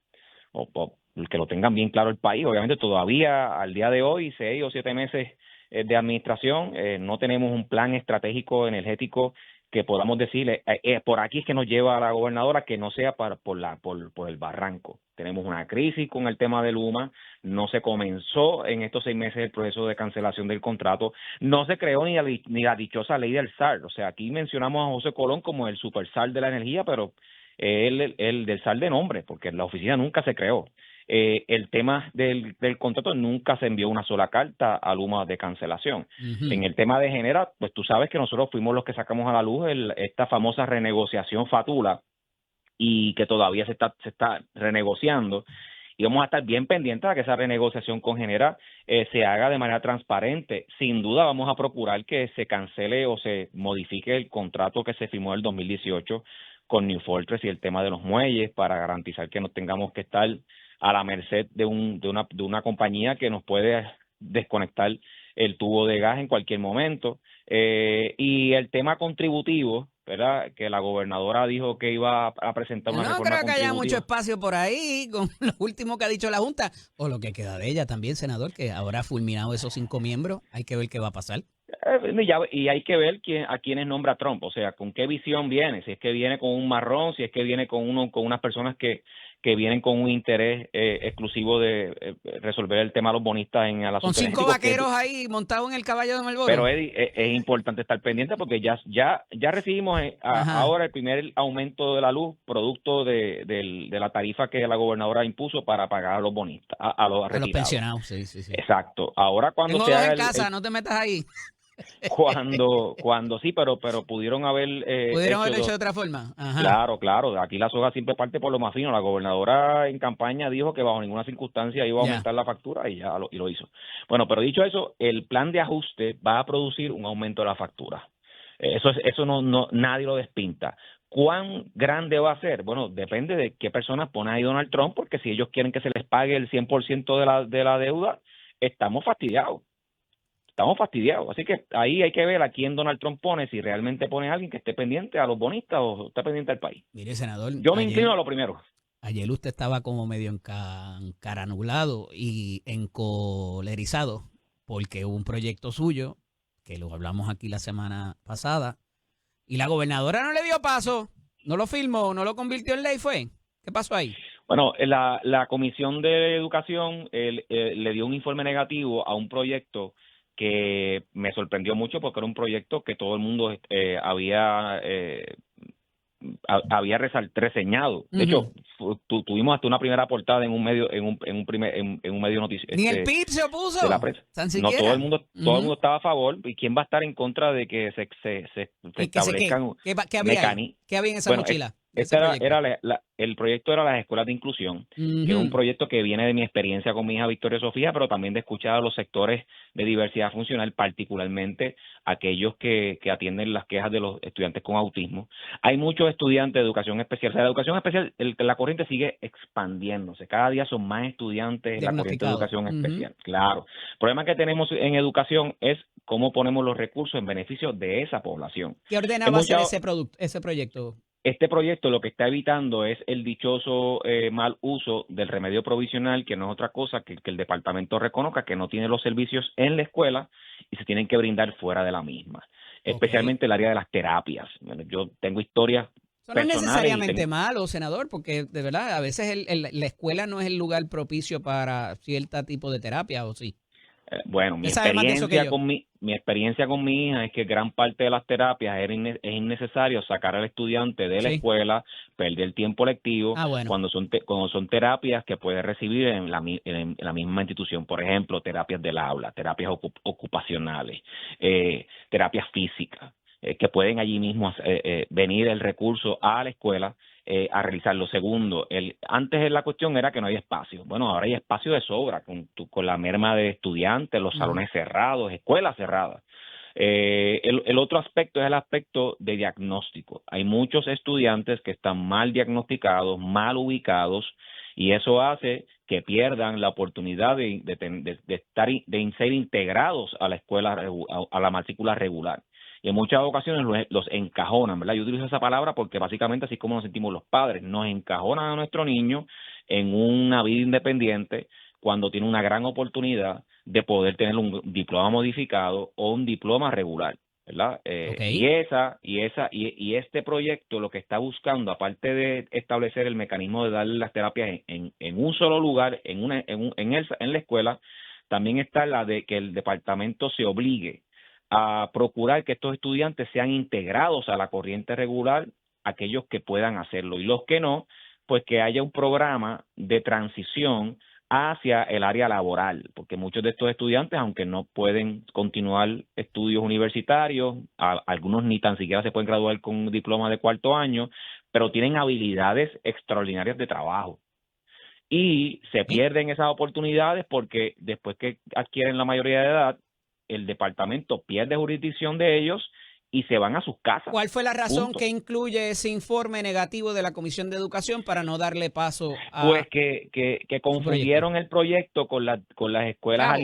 Que lo tengan bien claro el país. Obviamente todavía al día de hoy, 6 o 7 meses de administración, no tenemos un plan estratégico energético que podamos decirle, por aquí es que nos lleva a la gobernadora, que no sea por el barranco. Tenemos una crisis con el tema de Luma, no se comenzó en estos 6 meses el proceso de cancelación del contrato, no se creó ni la dichosa ley del SAR. O sea, aquí mencionamos a José Colón como el super SAR de la energía, pero el del SAR de nombre, porque la oficina nunca se creó. El tema del contrato nunca se envió una sola carta a Luma de cancelación. En el tema de Genera, pues tú sabes que nosotros fuimos los que sacamos a la luz esta famosa renegociación Fatula y que todavía se está renegociando. Y vamos a estar bien pendientes a que esa renegociación con Genera se haga de manera transparente. Sin duda vamos a procurar que se cancele o se modifique el contrato que se firmó en el 2018 con New Fortress y el tema de los muelles para garantizar que no tengamos que estar a la merced de una compañía que nos puede desconectar el tubo de gas en cualquier momento. Y el tema contributivo, ¿verdad?, que la gobernadora dijo que iba a presentar una reforma contributiva. No creo que haya mucho espacio por ahí con lo último que ha dicho la Junta, o lo que queda de ella también, senador, que ahora ha fulminado esos 5 miembros. Hay que ver qué va a pasar. Y hay que ver a quiénes nombra Trump, o sea, con qué visión viene, si es que viene con un marrón, si es que viene con unas personas que vienen con un interés exclusivo de resolver el tema de los bonistas en el Con asunto 5 energético, vaqueros ahí montados en el caballo de pero Marlboro. Eddie, es importante estar pendiente porque ya recibimos Ajá. ahora el primer aumento de la luz producto de la tarifa que la gobernadora impuso para pagar a los bonistas, a los A los retirados. pensionados, sí, sí, sí. Exacto. Ahora cuando Tengo se 2 haga en casa, no te metas ahí. cuando sí, pero pudieron haber Pudieron hecho haberlo hecho dos. de otra forma. Ajá. Claro. Aquí la soga siempre parte por lo más fino. La gobernadora en campaña dijo que bajo ninguna circunstancia iba a Ya. aumentar la factura y ya lo hizo. Bueno, pero dicho eso, el plan de ajuste va a producir un aumento de la factura. Eso no nadie lo despinta. ¿Cuán grande va a ser? Bueno, depende de qué personas pone ahí Donald Trump, porque si ellos quieren que se les pague el 100% de la deuda, estamos fastidiados. Así que ahí hay que ver a quién Donald Trump pone, si realmente pone a alguien que esté pendiente a los bonistas o está pendiente al país. Mire, senador, Yo me inclino a lo primero. ayer usted estaba como medio encaranulado y encolerizado porque hubo un proyecto suyo, que lo hablamos aquí la semana pasada, y la gobernadora no le dio paso, no lo firmó, no lo convirtió en ley, ¿fue? ¿Qué pasó ahí? Bueno, la Comisión de Educación le dio un informe negativo a un proyecto que me sorprendió mucho porque era un proyecto que todo el mundo había reseñado. De hecho, tuvimos hasta una primera portada en un medio, en un medio Ni el noticioso PIB se de la opuso, prensa. tan No, siquiera. todo el mundo estaba a favor. ¿Y quién va a estar en contra de que se ¿Y qué sé qué? establezcan ¿Qué había ahí? mecanismos? ¿Qué había en esa Bueno, mochila de ese proyecto? el proyecto era las escuelas de inclusión, que es un Ujú. proyecto que viene de mi experiencia con mi hija Victoria Sofía, pero también de escuchar a los sectores de diversidad funcional, particularmente aquellos que atienden las quejas de los estudiantes con autismo. Hay muchos estudiantes de educación especial. O sea, la educación especial, la corriente sigue expandiéndose. Cada día son más estudiantes en la corriente de Diagnosticado. educación Ujú. especial. Claro. El problema que tenemos en educación es cómo ponemos los recursos en beneficio de esa población. ¿Qué Hay ordenaba hacer mucha, ese proyecto? este proyecto lo que está evitando es el dichoso mal uso del remedio provisional, que no es otra cosa que el departamento reconozca que no tiene los servicios en la escuela y se tienen que brindar fuera de la misma, Ok. especialmente el área de las terapias. Bueno, yo tengo historias Eso no es personales y necesariamente malo, senador, porque de verdad, a veces la escuela no es el lugar propicio para cierto tipo de terapia, ¿o sí? Bueno, Usted sabe más de eso que yo. mi experiencia con mi hija es que gran parte de las terapias es innecesario sacar al estudiante de la Sí. escuela, perder tiempo lectivo, Ah, bueno. cuando son terapias que puede recibir en la misma institución. Por ejemplo, terapias del aula, terapias ocupacionales, terapias físicas, que pueden allí mismo venir el recurso a la escuela a realizarlo. Segundo, antes la cuestión era que no había espacio. Bueno, ahora hay espacio de sobra con la merma de estudiantes, los salones cerrados, escuelas cerradas. El otro aspecto es el aspecto de diagnóstico. Hay muchos estudiantes que están mal diagnosticados, mal ubicados, y eso hace que pierdan la oportunidad de ser integrados a la escuela, a la matrícula regular. Y en muchas ocasiones los encajonan, ¿verdad? Yo utilizo esa palabra porque básicamente así como nos sentimos los padres, nos encajonan a nuestro niño en una vida independiente cuando tiene una gran oportunidad de poder tener un diploma modificado o un diploma regular, ¿verdad? Ok. Y este proyecto lo que está buscando, aparte de establecer el mecanismo de darle las terapias en un solo lugar, en la escuela, también está la de que el departamento se obligue a procurar que estos estudiantes sean integrados a la corriente regular, aquellos que puedan hacerlo, y los que no, pues que haya un programa de transición hacia el área laboral, porque muchos de estos estudiantes, aunque no pueden continuar estudios universitarios, algunos ni tan siquiera se pueden graduar con un diploma de cuarto año, pero tienen habilidades extraordinarias de trabajo. Y se pierden esas oportunidades porque después que adquieren la mayoría de edad, el departamento pierde jurisdicción de ellos y se van a sus casas. ¿Cuál fue la razón Punto. que incluye ese informe negativo de la Comisión de Educación para no darle paso Pues a que su proyecto? confundieron el proyecto con las escuelas Chavo.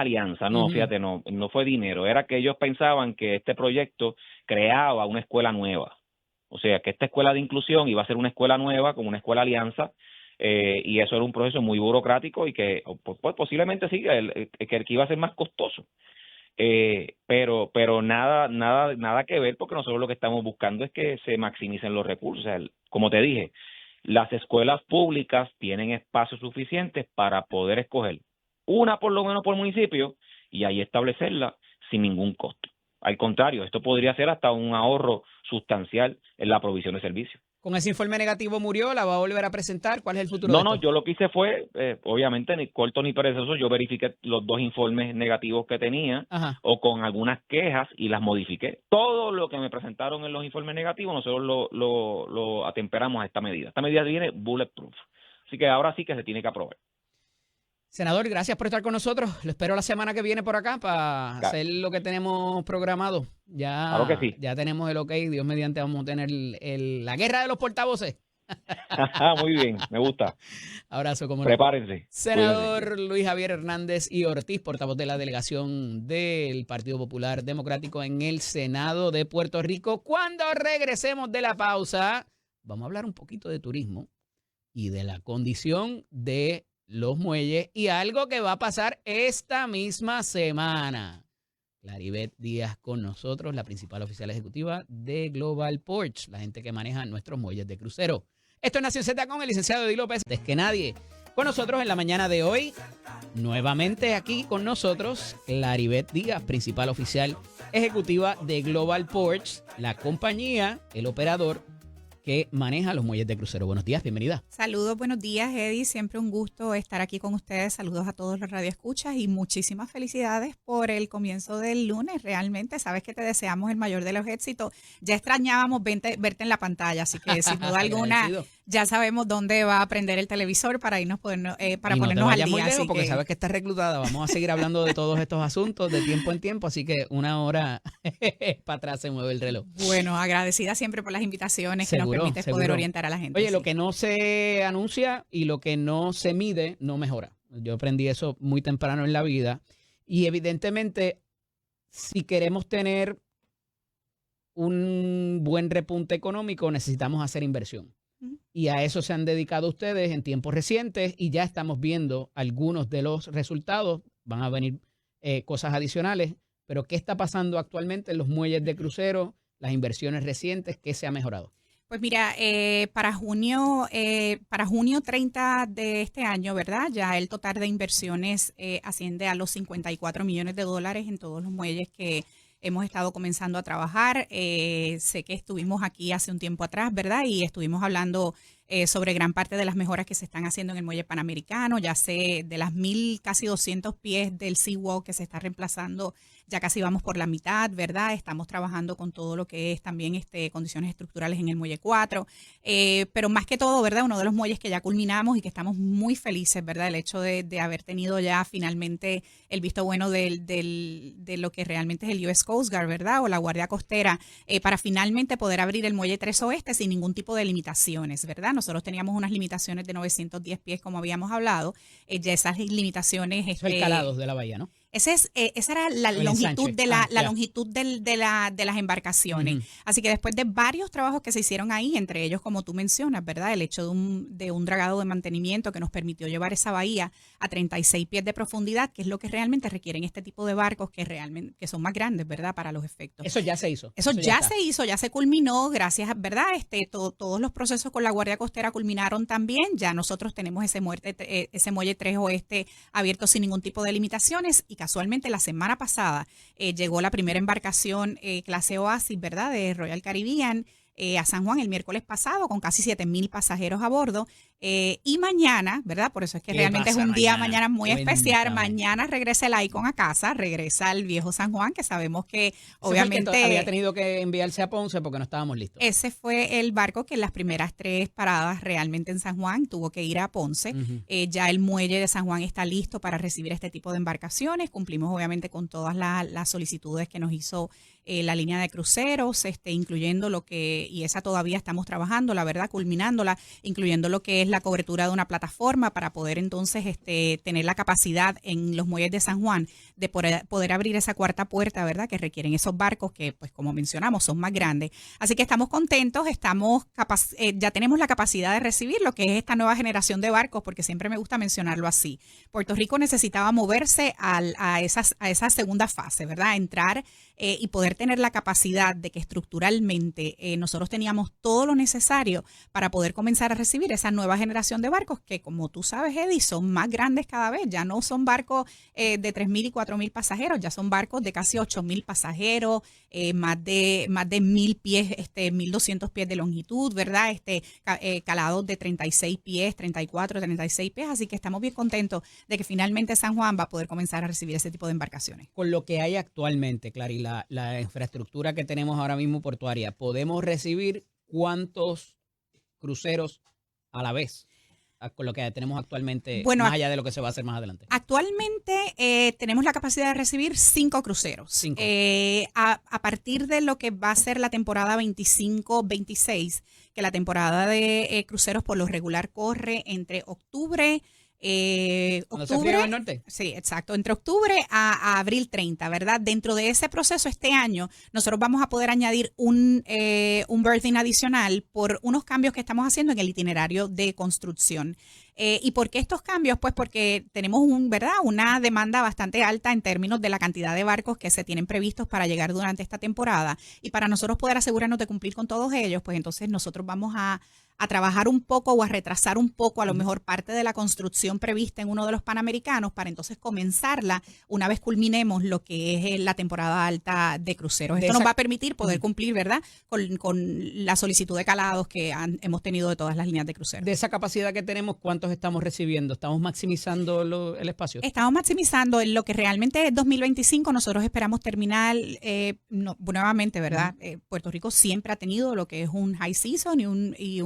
alianza, no, Ujú. fíjate, no fue dinero, era que ellos pensaban que este proyecto creaba una escuela nueva. O sea, que esta escuela de inclusión iba a ser una escuela nueva, como una escuela alianza, y eso era un proceso muy burocrático y que pues, posiblemente sí, que iba a ser más costoso. Pero nada que ver, porque nosotros lo que estamos buscando es que se maximicen los recursos. O sea, como te dije, las escuelas públicas tienen espacios suficientes para poder escoger una por lo menos por municipio y ahí establecerla sin ningún costo. Al contrario, esto podría ser hasta un ahorro sustancial en la provisión de servicios. Con ese informe negativo murió, ¿la va a volver a presentar? ¿Cuál es el futuro de No, esto? yo lo que hice fue, obviamente, ni corto ni perezoso, yo verifiqué los 2 informes negativos que tenía Ajá. o con algunas quejas y las modifiqué. Todo lo que me presentaron en los informes negativos, nosotros lo atemperamos a esta medida. Esta medida viene bulletproof. Así que ahora sí que se tiene que aprobar. Senador, gracias por estar con nosotros. Lo espero la semana que viene por acá para hacer lo que tenemos programado. Claro que sí. Ya tenemos el ok. Dios mediante vamos a tener la guerra de los portavoces. Muy bien, me gusta. Abrazo, como Prepárense. Senador Cuídense. Luis Javier Hernández y Ortiz, portavoz de la delegación del Partido Popular Democrático en el Senado de Puerto Rico. Cuando regresemos de la pausa, vamos a hablar un poquito de turismo y de la condición de los muelles y algo que va a pasar esta misma semana. Claribet Díaz con nosotros, la principal oficial ejecutiva de Global Ports, la gente que maneja nuestros muelles de crucero. Esto es Nación Z con el licenciado Eddie López. Antes que nadie, con nosotros en la mañana de hoy, nuevamente aquí con nosotros, Claribet Díaz, principal oficial ejecutiva de Global Ports, la compañía, el operador que maneja los muelles de crucero. Buenos días, bienvenida. Saludos, buenos días, Eddie. Siempre un gusto estar aquí con ustedes. Saludos a todos los radioescuchas y muchísimas felicidades por el comienzo del lunes. Realmente, sabes que te deseamos el mayor de los éxitos. Ya extrañábamos verte en la pantalla, así que sin duda alguna ya sabemos dónde va a prender el televisor para irnos ponernos al día. Muy lejos, así porque que sabes que estás reclutada. Vamos a seguir hablando de todos estos asuntos de tiempo en tiempo, así que una hora para atrás se mueve el reloj. Bueno, agradecida siempre por las invitaciones que nos permites poder orientar a la gente. Oye, sí. Lo que no se anuncia y lo que no se mide no mejora. Yo aprendí eso muy temprano en la vida y evidentemente si queremos tener un buen repunte económico necesitamos hacer inversión. Y a eso se han dedicado ustedes en tiempos recientes y ya estamos viendo algunos de los resultados. Van a venir cosas adicionales, pero ¿qué está pasando actualmente en los muelles de crucero, las inversiones recientes? ¿Qué se ha mejorado? Pues mira, para junio 30 de este año, ¿verdad? Ya el total de inversiones asciende a los $54 millones en todos los muelles que hemos estado comenzando a trabajar. Sé que estuvimos aquí hace un tiempo atrás, ¿verdad? Y estuvimos hablando sobre gran parte de las mejoras que se están haciendo en el muelle panamericano. Ya sé de las casi 200 pies del seawall que se está reemplazando, ya casi vamos por la mitad, ¿verdad? Estamos trabajando con todo lo que es también condiciones estructurales en el muelle 4. Pero más que todo, ¿verdad? Uno de los muelles que ya culminamos y que estamos muy felices, ¿verdad? El hecho de haber tenido ya finalmente el visto bueno de lo que realmente es el US Coast Guard, ¿verdad? O la Guardia Costera, para finalmente poder abrir el muelle 3 Oeste sin ningún tipo de limitaciones, ¿verdad? Nosotros teníamos unas limitaciones de 910 pies, como habíamos hablado. Ya esas limitaciones... Eso es el calados de la bahía, ¿no? Esa era la longitud de longitud de las embarcaciones. Uh-huh. Así que después de varios trabajos que se hicieron ahí, entre ellos, como tú mencionas, ¿verdad? El hecho de un dragado de mantenimiento que nos permitió llevar esa bahía a 36 pies de profundidad, que es lo que realmente requieren este tipo de barcos que son más grandes, ¿verdad? Para los efectos. Eso ya se hizo. Eso ya se hizo, ya se culminó, gracias, ¿verdad? Todos los procesos con la Guardia Costera culminaron también. Ya nosotros tenemos ese muelle 3 Oeste abierto sin ningún tipo de limitaciones y casualmente la semana pasada llegó la primera embarcación clase Oasis, ¿verdad? De Royal Caribbean a San Juan el miércoles pasado con casi 7,000 pasajeros a bordo. Y mañana, ¿verdad? Por eso es que realmente es un día mañana muy especial. Mañana regresa el Icon a casa, regresa el viejo San Juan, que sabemos que obviamente había tenido que enviarse a Ponce porque no estábamos listos. Ese fue el barco que en las primeras 3 paradas realmente en San Juan tuvo que ir a Ponce. Uh-huh. Ya el muelle de San Juan está listo para recibir este tipo de embarcaciones. Cumplimos obviamente con todas las solicitudes que nos hizo la línea de cruceros, incluyendo lo que y esa todavía estamos trabajando, la verdad, culminándola, incluyendo lo que es la cobertura de una plataforma para poder entonces tener la capacidad en los muelles de San Juan de poder abrir esa cuarta puerta, ¿verdad? Que requieren esos barcos que, pues como mencionamos, son más grandes. Así que estamos contentos, ya tenemos la capacidad de recibir lo que es esta nueva generación de barcos, porque siempre me gusta mencionarlo así. Puerto Rico necesitaba moverse a esa segunda fase, ¿verdad? Entrar y poder tener la capacidad de que estructuralmente nosotros teníamos todo lo necesario para poder comenzar a recibir esa nueva generación de barcos que, como tú sabes, Eddie, son más grandes cada vez. Ya no son barcos de 3,000 y 4,000 pasajeros, ya son barcos de casi 8,000 pasajeros, más de 1,000 pies, 1,200 pies de longitud, ¿verdad? Calados de 36 pies, 34, 36 pies. Así que estamos bien contentos de que finalmente San Juan va a poder comenzar a recibir ese tipo de embarcaciones. Con lo que hay actualmente, Clary, la infraestructura que tenemos ahora mismo portuaria, ¿podemos recibir cuántos cruceros a la vez con lo que tenemos actualmente, más allá de lo que se va a hacer más adelante? Actualmente tenemos la capacidad de recibir 5 cruceros. 5. A partir de lo que va a ser la temporada 25-26, que la temporada de cruceros por lo regular corre entre octubre ¿Cuándo se fría en el norte? Sí, exacto. Entre octubre a abril 30, ¿verdad? Dentro de ese proceso este año, nosotros vamos a poder añadir un berthing adicional por unos cambios que estamos haciendo en el itinerario de construcción. ¿Y por qué estos cambios? Pues porque tenemos una demanda bastante alta en términos de la cantidad de barcos que se tienen previstos para llegar durante esta temporada. Y para nosotros poder asegurarnos de cumplir con todos ellos, pues entonces nosotros vamos a trabajar un poco o a retrasar un poco a lo mejor parte de la construcción prevista en uno de los Panamericanos para entonces comenzarla una vez culminemos lo que es la temporada alta de cruceros. Esto nos va a permitir poder cumplir, ¿verdad? Con la solicitud de calados que hemos tenido de todas las líneas de cruceros. De esa capacidad que tenemos, ¿cuántos estamos recibiendo? ¿Estamos maximizando el espacio? Estamos maximizando en lo que realmente es 2025. Nosotros esperamos terminar nuevamente, ¿verdad? Puerto Rico siempre ha tenido lo que es un high season y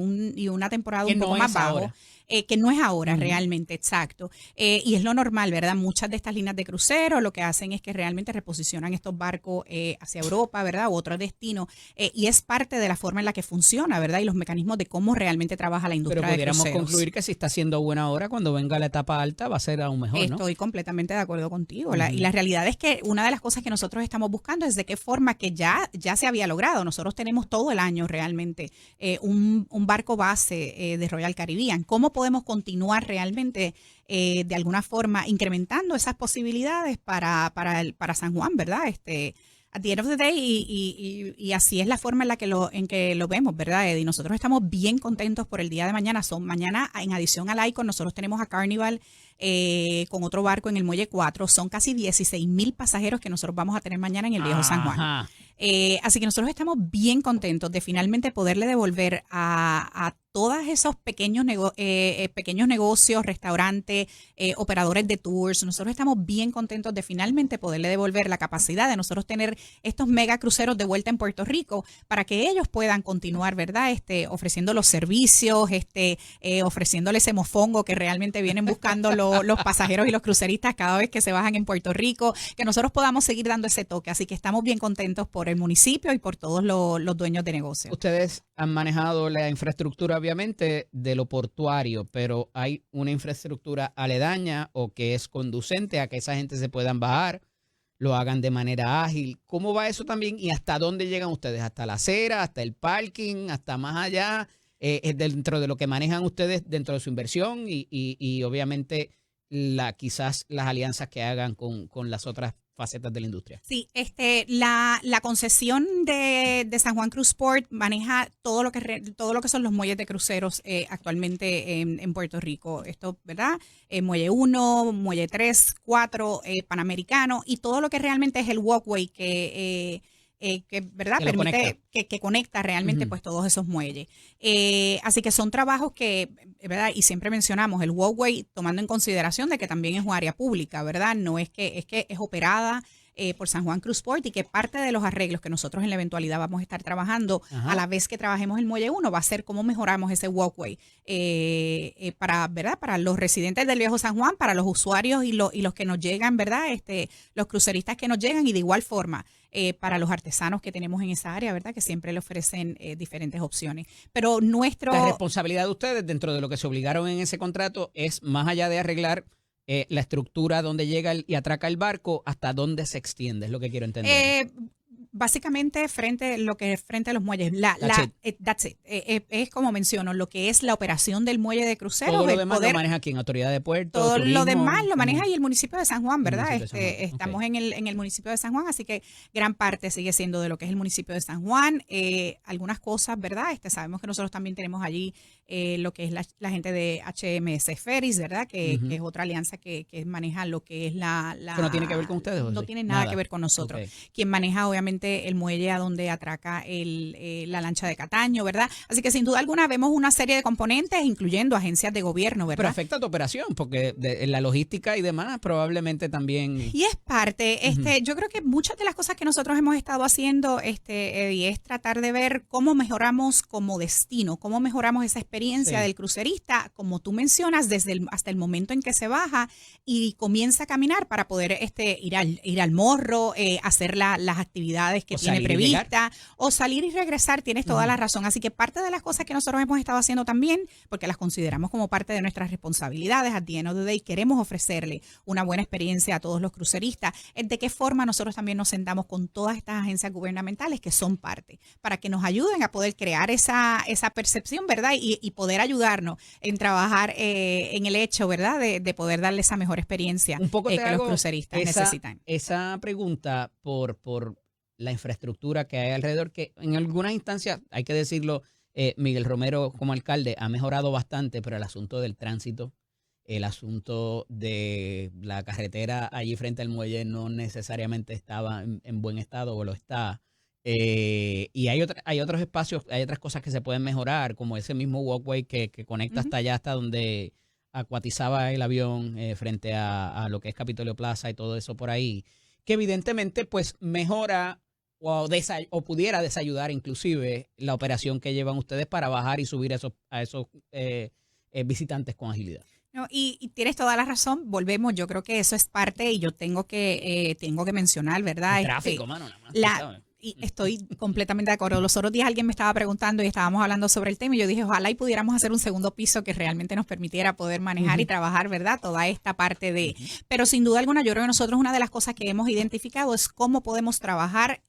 una temporada un poco más bajo. Que no es ahora realmente, exacto. Y es lo normal, ¿verdad? Muchas de estas líneas de crucero lo que hacen es que realmente reposicionan estos barcos hacia Europa, ¿verdad? U otros destinos. Y es parte de la forma en la que funciona, ¿verdad? Y los mecanismos de cómo realmente trabaja la industria de cruceros. Pero pudiéramos concluir que si está siendo buena hora, cuando venga la etapa alta va a ser aún mejor, ¿no? Estoy completamente de acuerdo contigo. Y la realidad es que una de las cosas que nosotros estamos buscando es de qué forma que ya se había logrado. Nosotros tenemos todo el año realmente un barco base de Royal Caribbean. ¿Cómo podemos continuar realmente de alguna forma incrementando esas posibilidades para San Juan, ¿verdad? At the end of the day, y así es la forma en la que lo vemos, ¿verdad, Eddie? Nosotros estamos bien contentos por el día de mañana. Mañana, en adición al Icon, nosotros tenemos a Carnival con otro barco en el Muelle 4. Son casi 16,000 pasajeros que nosotros vamos a tener mañana en el Viejo San Juan. Así que nosotros estamos bien contentos de finalmente poderle devolver a todos esos pequeños negocios, restaurantes, operadores de tours. Nosotros estamos bien contentos de finalmente poderle devolver la capacidad de nosotros tener estos mega cruceros de vuelta en Puerto Rico para que ellos puedan continuar, ¿verdad? Ofreciendo los servicios, ofreciéndole ese mofongo que realmente vienen buscando los pasajeros y los cruceristas cada vez que se bajan en Puerto Rico, que nosotros podamos seguir dando ese toque. Así que estamos bien contentos por el municipio y por todos los dueños de negocio. Ustedes han manejado la infraestructura, obviamente, de lo portuario, pero hay una infraestructura aledaña o que es conducente a que esa gente se puedan bajar, lo hagan de manera ágil. ¿Cómo va eso también? ¿Y hasta dónde llegan ustedes? ¿Hasta la acera, hasta el parking, hasta más allá? Dentro de lo que manejan ustedes dentro de su inversión y obviamente quizás las alianzas que hagan con las otras facetas de la industria. Sí, la concesión de San Juan Cruise Port maneja todo lo que son los muelles de cruceros actualmente en Puerto Rico. Esto, ¿verdad? Muelle 1, Muelle 3, 4, Panamericano y todo lo que realmente es el walkway que ¿verdad? Permite que conecta realmente pues todos esos muelles. Así que son trabajos que, ¿verdad? Y siempre mencionamos el walkway tomando en consideración de que también es un área pública, ¿verdad? No es que es operada por San Juan Cruise Port, y que parte de los arreglos que nosotros en la eventualidad vamos a estar trabajando a la vez que trabajemos el Muelle 1 va a ser cómo mejoramos ese walkway para, ¿verdad? Para los residentes del Viejo San Juan, para los usuarios y los que nos llegan, ¿verdad? Los cruceristas que nos llegan, y de igual forma para los artesanos que tenemos en esa área, ¿verdad? Que siempre le ofrecen diferentes opciones. Pero la responsabilidad de ustedes dentro de lo que se obligaron en ese contrato es más allá de arreglar la estructura donde llega y atraca el barco, hasta dónde se extiende, es lo que quiero entender. Básicamente frente a los muelles. That's it. Es como menciono, lo que es la operación del muelle de cruceros. Todo lo demás lo maneja aquí en Autoridad de Puertos. Todo turismo, lo demás lo maneja y el municipio de San Juan, ¿verdad? Estamos okay. en el municipio de San Juan, así que gran parte sigue siendo de lo que es el municipio de San Juan. Algunas cosas, ¿verdad? Sabemos que nosotros también tenemos allí lo que es la gente de HMS Ferries, ¿verdad? Que es otra alianza que maneja lo que es la ¿Que no tiene que ver con ustedes? No tiene nada que ver con nosotros. Okay. Quien maneja, obviamente, el muelle a donde atraca la lancha de Cataño, ¿verdad? Así que sin duda alguna vemos una serie de componentes, incluyendo agencias de gobierno, ¿verdad? Pero afecta a tu operación, porque la logística y demás probablemente también. Y es parte, yo creo que muchas de las cosas que nosotros hemos estado haciendo, Eddie, es tratar de ver cómo mejoramos como destino, cómo mejoramos esa experiencia del crucerista, como tú mencionas, hasta el momento en que se baja y comienza a caminar para poder ir al morro, hacer las actividades que tiene prevista, o salir y regresar. Tienes toda la razón. Así que parte de las cosas que nosotros hemos estado haciendo también, porque las consideramos como parte de nuestras responsabilidades, at the end of the day, queremos ofrecerle una buena experiencia a todos los cruceristas, es de qué forma nosotros también nos sentamos con todas estas agencias gubernamentales que son parte, para que nos ayuden a poder crear esa percepción, ¿verdad? Y poder ayudarnos en trabajar en el hecho, ¿verdad? De poder darle esa mejor experiencia un poco que los cruceristas necesitan. Esa pregunta por la infraestructura que hay alrededor, que en algunas instancias, hay que decirlo, Miguel Romero como alcalde ha mejorado bastante, pero el asunto del tránsito, el asunto de la carretera allí frente al muelle no necesariamente estaba en buen estado, o lo está. Y hay otros espacios, hay otras cosas que se pueden mejorar, como ese mismo walkway que conecta hasta allá, hasta donde acuatizaba el avión, frente a lo que es Capitolio Plaza y todo eso por ahí, que evidentemente pues mejora o pudiera desayudar inclusive la operación que llevan ustedes para bajar y subir a esos visitantes con agilidad. No, y tienes toda la razón, volvemos, yo creo que eso es parte, y yo tengo que mencionar, ¿verdad? El tráfico, mano, nada más. Y estoy completamente de acuerdo. Los otros días alguien me estaba preguntando y estábamos hablando sobre el tema, y yo dije, ojalá y pudiéramos hacer un segundo piso que realmente nos permitiera poder manejar y trabajar, ¿verdad? Toda esta parte de... Pero sin duda alguna, yo creo que nosotros una de las cosas que hemos identificado es cómo podemos trabajar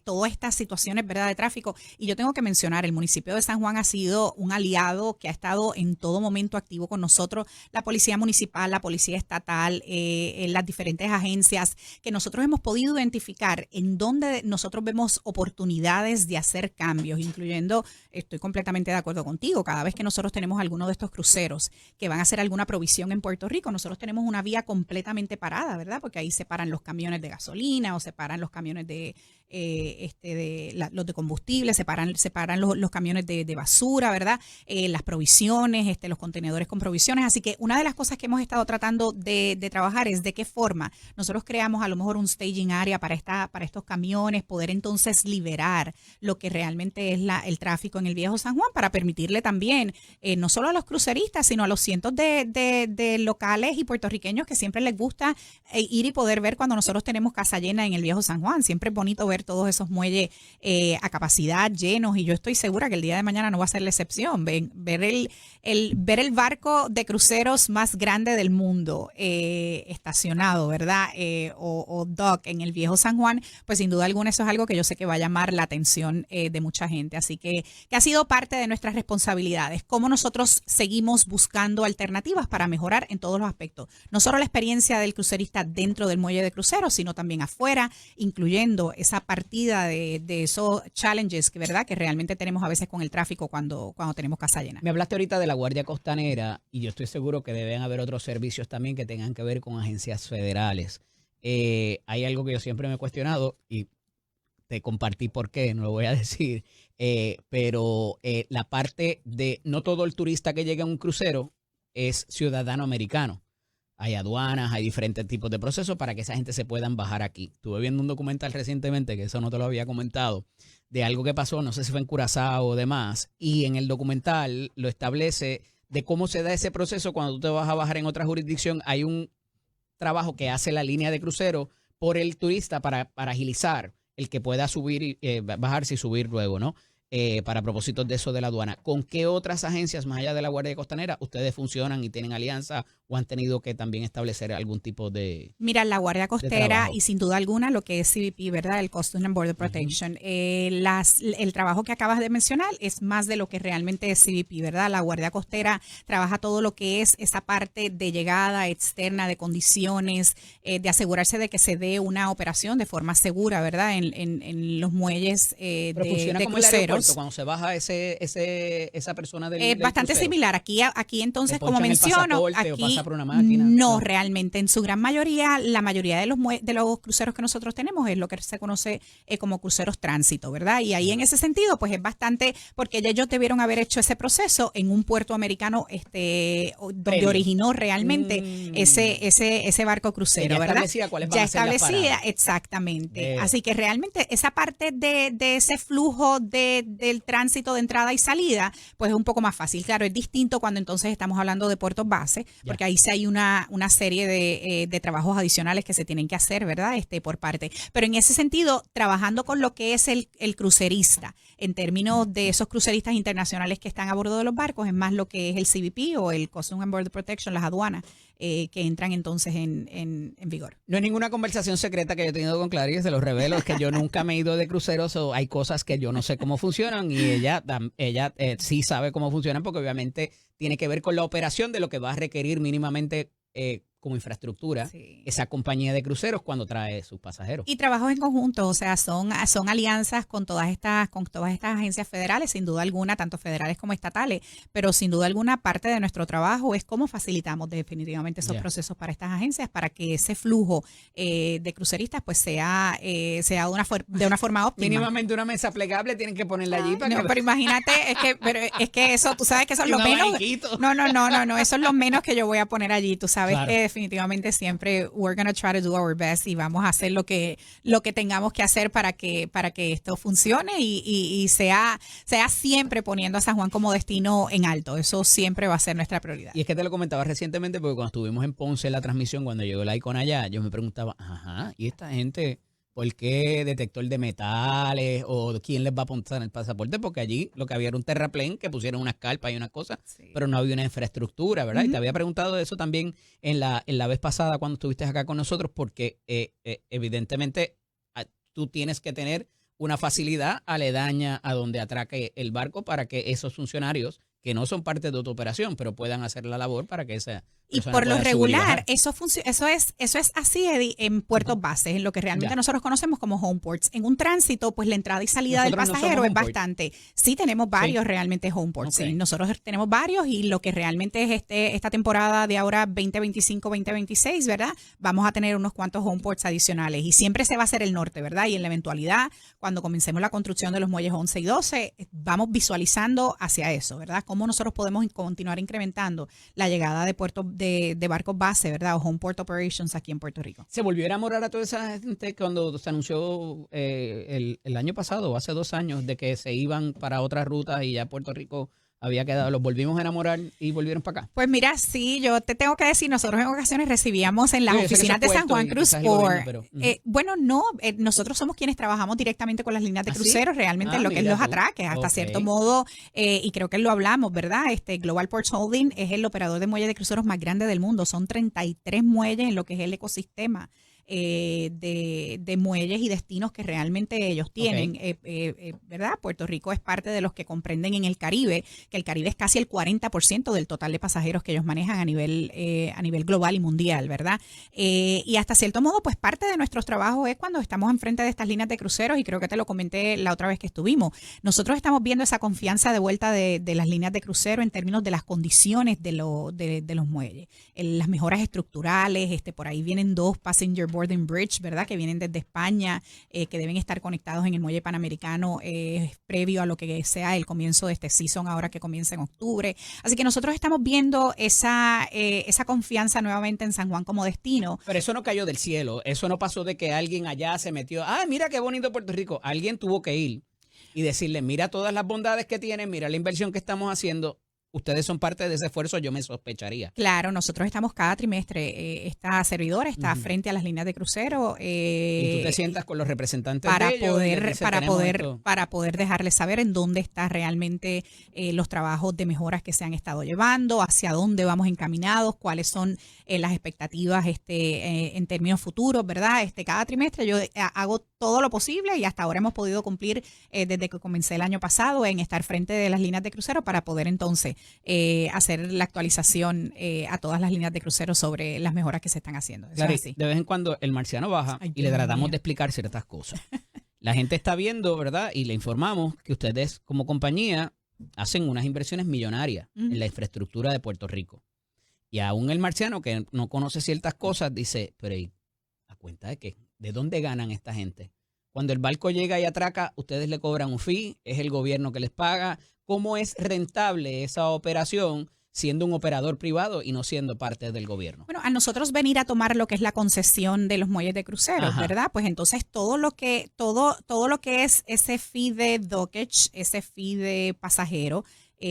todas estas situaciones, ¿verdad? De tráfico. Y yo tengo que mencionar, el municipio de San Juan ha sido un aliado que ha estado en todo momento activo con nosotros. La policía municipal, la policía estatal, las diferentes agencias que nosotros hemos podido identificar en donde nosotros vemos oportunidades de hacer cambios, incluyendo, estoy completamente de acuerdo contigo, cada vez que nosotros tenemos alguno de estos cruceros que van a hacer alguna provisión en Puerto Rico, nosotros tenemos una vía completamente parada, ¿verdad? Porque ahí se paran los camiones de gasolina o se paran los camiones los de combustible, se paran los camiones de basura, ¿verdad? Las provisiones, los contenedores con provisiones. Así que una de las cosas que hemos estado tratando de trabajar es de qué forma nosotros creamos a lo mejor un staging area para estos camiones, poder entonces liberar lo que realmente es el tráfico en el Viejo San Juan, para permitirle también, no solo a los cruceristas, sino a los cientos de locales y puertorriqueños que siempre les gusta ir y poder ver cuando nosotros tenemos casa llena en el Viejo San Juan. Siempre es bonito ver todos esos muelles a capacidad, llenos, y yo estoy segura que el día de mañana no va a ser la excepción. Ver el barco de cruceros más grande del mundo estacionado, ¿verdad? O dock en el Viejo San Juan, pues sin duda alguna eso es algo que yo sé que va a llamar la atención de mucha gente. Así que ha sido parte de nuestras responsabilidades, cómo nosotros seguimos buscando alternativas para mejorar en todos los aspectos. No solo la experiencia del crucerista dentro del muelle de cruceros, sino también afuera, incluyendo esa partida de esos challenges que, ¿verdad?, que realmente tenemos a veces con el tráfico cuando tenemos casa llena. Me hablaste ahorita de la Guardia Costanera, y yo estoy seguro que deben haber otros servicios también que tengan que ver con agencias federales. Hay algo que yo siempre me he cuestionado, y te compartí por qué, no lo voy a decir, pero la parte de no todo el turista que llega a un crucero es ciudadano americano. hay aduanas, hay diferentes tipos de procesos para que esa gente se puedan bajar aquí. Estuve viendo un documental recientemente, que eso no te lo había comentado, de algo que pasó, no sé si fue en Curazao o demás, y en el documental lo establece de cómo se da ese proceso cuando tú te vas a bajar en otra jurisdicción. Hay un trabajo que hace la línea de crucero por el turista para agilizar el que pueda subir, bajarse y subir luego, ¿no? Para propósitos de eso de la aduana. ¿Con qué otras agencias, más allá de la Guardia Costanera, ustedes funcionan y tienen alianza o han tenido que también establecer algún tipo de Mira, la Guardia Costera y sin duda alguna lo que es CBP, ¿verdad? El Customs and Border Protection. El trabajo que acabas de mencionar es más de lo que realmente es CBP, ¿verdad? La Guardia Costera trabaja todo lo que es esa parte de llegada externa, de condiciones, de asegurarse de que se dé una operación de forma segura, ¿verdad? En los muelles de cruceros. Cuando se baja esa persona del bastante crucero. Similar. Aquí entonces, como menciono, aquí por una máquina. no realmente. En su gran mayoría, la mayoría de los cruceros que nosotros tenemos es lo que se conoce como cruceros tránsito, ¿verdad? Y ahí en ese sentido, pues es bastante, porque ellos debieron haber hecho ese proceso en un puerto americano donde originó realmente ese barco crucero, ya ¿verdad? ¿cuáles van Ya a ser las establecida, paradas? exactamente. Así que realmente esa parte de ese flujo del tránsito de entrada y salida, pues es un poco más fácil. Claro, es distinto cuando entonces estamos hablando de puertos base, porque ahí sí hay una serie de trabajos adicionales que se tienen que hacer, ¿verdad? Por parte. Pero en ese sentido, trabajando con lo que es el crucerista, en términos de esos cruceristas internacionales que están a bordo de los barcos, es más lo que es el CBP o el Customs and Border Protection, las aduanas, que entran entonces en vigor. No es ninguna conversación secreta que yo he tenido con Clarice, se los revelo, es que yo nunca me he ido de cruceros, o hay cosas que yo no sé cómo funcionan y ella sí sabe cómo funcionan, porque obviamente tiene que ver con la operación de lo que va a requerir mínimamente como infraestructura esa compañía de cruceros cuando trae sus pasajeros. Y trabajos en conjunto, o sea, son alianzas con todas estas agencias federales, sin duda alguna, tanto federales como estatales, pero sin duda alguna parte de nuestro trabajo es cómo facilitamos definitivamente esos procesos para estas agencias, para que ese flujo de cruceristas pues sea de una forma óptima. Mínimamente una mesa plegable tienen que ponerla allí para pero imagínate, es que eso, tú sabes que eso es lo menos. No, eso es lo menos que yo voy a poner allí, tú sabes que definitivamente siempre we're going to try to do our best y vamos a hacer lo que tengamos que hacer para que esto funcione y sea siempre poniendo a San Juan como destino en alto. Eso siempre va a ser nuestra prioridad. Y es que te lo comentaba recientemente porque cuando estuvimos en Ponce en la transmisión, cuando llegó el Icon allá, yo me preguntaba, ¿y esta gente por qué detector de metales o quién les va a apuntar el pasaporte? Porque allí lo que había era un terraplén que pusieron unas carpas y unas cosas, pero no había una infraestructura, ¿verdad? Y te había preguntado de eso también en la vez pasada cuando estuviste acá con nosotros, porque evidentemente tú tienes que tener una facilidad aledaña a donde atraque el barco para que esos funcionarios que no son parte de tu operación, pero puedan hacer la labor para que esa y por lo regular, eso es así, Eddie, en puertos bases, en lo que realmente nosotros conocemos como homeports. En un tránsito, pues la entrada y salida del pasajero es bastante. Sí, tenemos varios realmente homeports. Sí, nosotros tenemos varios y lo que realmente es esta temporada de ahora 2025-2026, ¿verdad? Vamos a tener unos cuantos homeports adicionales y siempre se va a hacer el norte, ¿verdad? Y en la eventualidad, cuando comencemos la construcción de los muelles 11 y 12, vamos visualizando hacia eso, ¿verdad? Cómo nosotros podemos continuar incrementando la llegada de puertos de barcos base, ¿verdad? O home port operations aquí en Puerto Rico. ¿Se volvió a enamorar a toda esa gente cuando se anunció el año pasado o hace 2 años de que se iban para otras rutas y ya Puerto Rico había quedado? ¿Los volvimos a enamorar y volvieron para acá? Pues mira, sí, yo te tengo que decir, nosotros en ocasiones recibíamos en las oficinas de San Juan Cruise Port. Nosotros somos quienes trabajamos directamente con las líneas de cruceros, realmente lo que es los atraques, hasta cierto modo, y creo que lo hablamos, ¿verdad? Global Ports Holding es el operador de muelles de cruceros más grande del mundo. Son 33 muelles en lo que es el ecosistema de muelles y destinos que realmente ellos tienen, ¿verdad? Puerto Rico es parte de los que comprenden en el Caribe, que el Caribe es casi el 40% del total de pasajeros que ellos manejan a nivel global y mundial, ¿verdad? Y hasta cierto modo, pues parte de nuestros trabajos es cuando estamos enfrente de estas líneas de cruceros, y creo que te lo comenté la otra vez que estuvimos. Nosotros estamos viendo esa confianza de vuelta de las líneas de crucero en términos de las condiciones de los muelles, las mejoras estructurales, por ahí vienen 2 passenger Transbording Bridge, ¿verdad? Que vienen desde España, que deben estar conectados en el muelle panamericano previo a lo que sea el comienzo de este season ahora que comienza en octubre. Así que nosotros estamos viendo esa confianza nuevamente en San Juan como destino. Pero eso no cayó del cielo, eso no pasó de que alguien allá se metió, mira qué bonito Puerto Rico. Alguien tuvo que ir y decirle, mira todas las bondades que tienen, mira la inversión que estamos haciendo. Ustedes son parte de ese esfuerzo, yo me sospecharía. Claro, nosotros estamos cada trimestre, esta servidora está frente a las líneas de crucero. Y tú te sientas con los representantes de ellos. Para poder dejarles saber en dónde están realmente los trabajos de mejoras que se han estado llevando, hacia dónde vamos encaminados, cuáles son las expectativas en términos futuros, ¿verdad? Cada trimestre yo hago todo lo posible y hasta ahora hemos podido cumplir desde que comencé el año pasado en estar frente de las líneas de crucero para poder entonces hacer la actualización a todas las líneas de crucero sobre las mejoras que se están haciendo. Claro, de vez en cuando el marciano baja y le tratamos de explicar ciertas cosas. La gente está viendo, ¿verdad? Y le informamos que ustedes como compañía hacen unas inversiones millonarias en la infraestructura de Puerto Rico. Y aún el marciano que no conoce ciertas cosas dice, pero ¿a cuenta de qué? ¿De dónde ganan esta gente? Cuando el barco llega y atraca, ustedes le cobran un fee, es el gobierno que les paga. ¿Cómo es rentable esa operación siendo un operador privado y no siendo parte del gobierno? Bueno, a nosotros venir a tomar lo que es la concesión de los muelles de cruceros, ¿verdad? Pues entonces todo lo que es ese fee de dockage, ese fee de pasajero,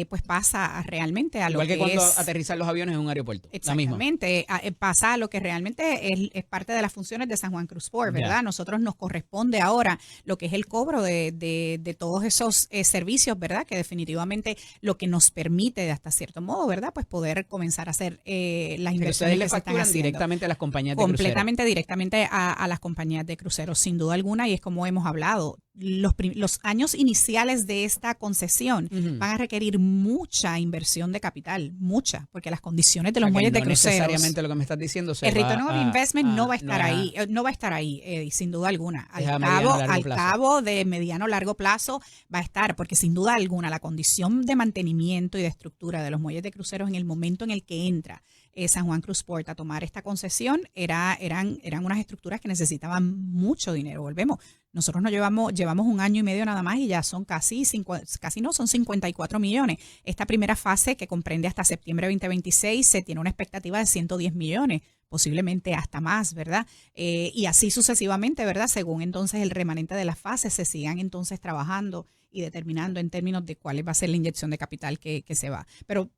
pues pasa realmente a lo que es... Igual que cuando aterrizan los aviones en un aeropuerto. Exactamente. Pasa a lo que realmente es parte de las funciones de San Juan Cruzport, ¿verdad? Nosotros nos corresponde ahora lo que es el cobro de todos esos servicios, ¿verdad? Que definitivamente lo que nos permite, hasta cierto modo, ¿verdad? Pues poder comenzar a hacer las inversiones que se están haciendo. Directamente a las compañías de cruceros. Completamente directamente a las compañías de cruceros, sin duda alguna, y es como hemos hablado. Los años iniciales de esta concesión van a requerir mucha inversión de capital, mucha, porque las condiciones de los muelles de cruceros. Necesariamente lo que me estás diciendo. El return of investment no va a estar ahí, Eddie, sin duda alguna. Al cabo de mediano largo plazo va a estar, porque sin duda alguna la condición de mantenimiento y de estructura de los muelles de cruceros en el momento en el que entra San Juan Cruzport a tomar esta concesión eran unas estructuras que necesitaban mucho dinero. Volvemos. Nosotros llevamos un año y medio nada más y ya son son 54 millones. Esta primera fase que comprende hasta septiembre 2026 se tiene una expectativa de 110 millones, posiblemente hasta más, ¿verdad? Y así sucesivamente, ¿verdad? Según entonces el remanente de las fases se sigan entonces trabajando y determinando en términos de cuál va a ser la inyección de capital que se va. Pero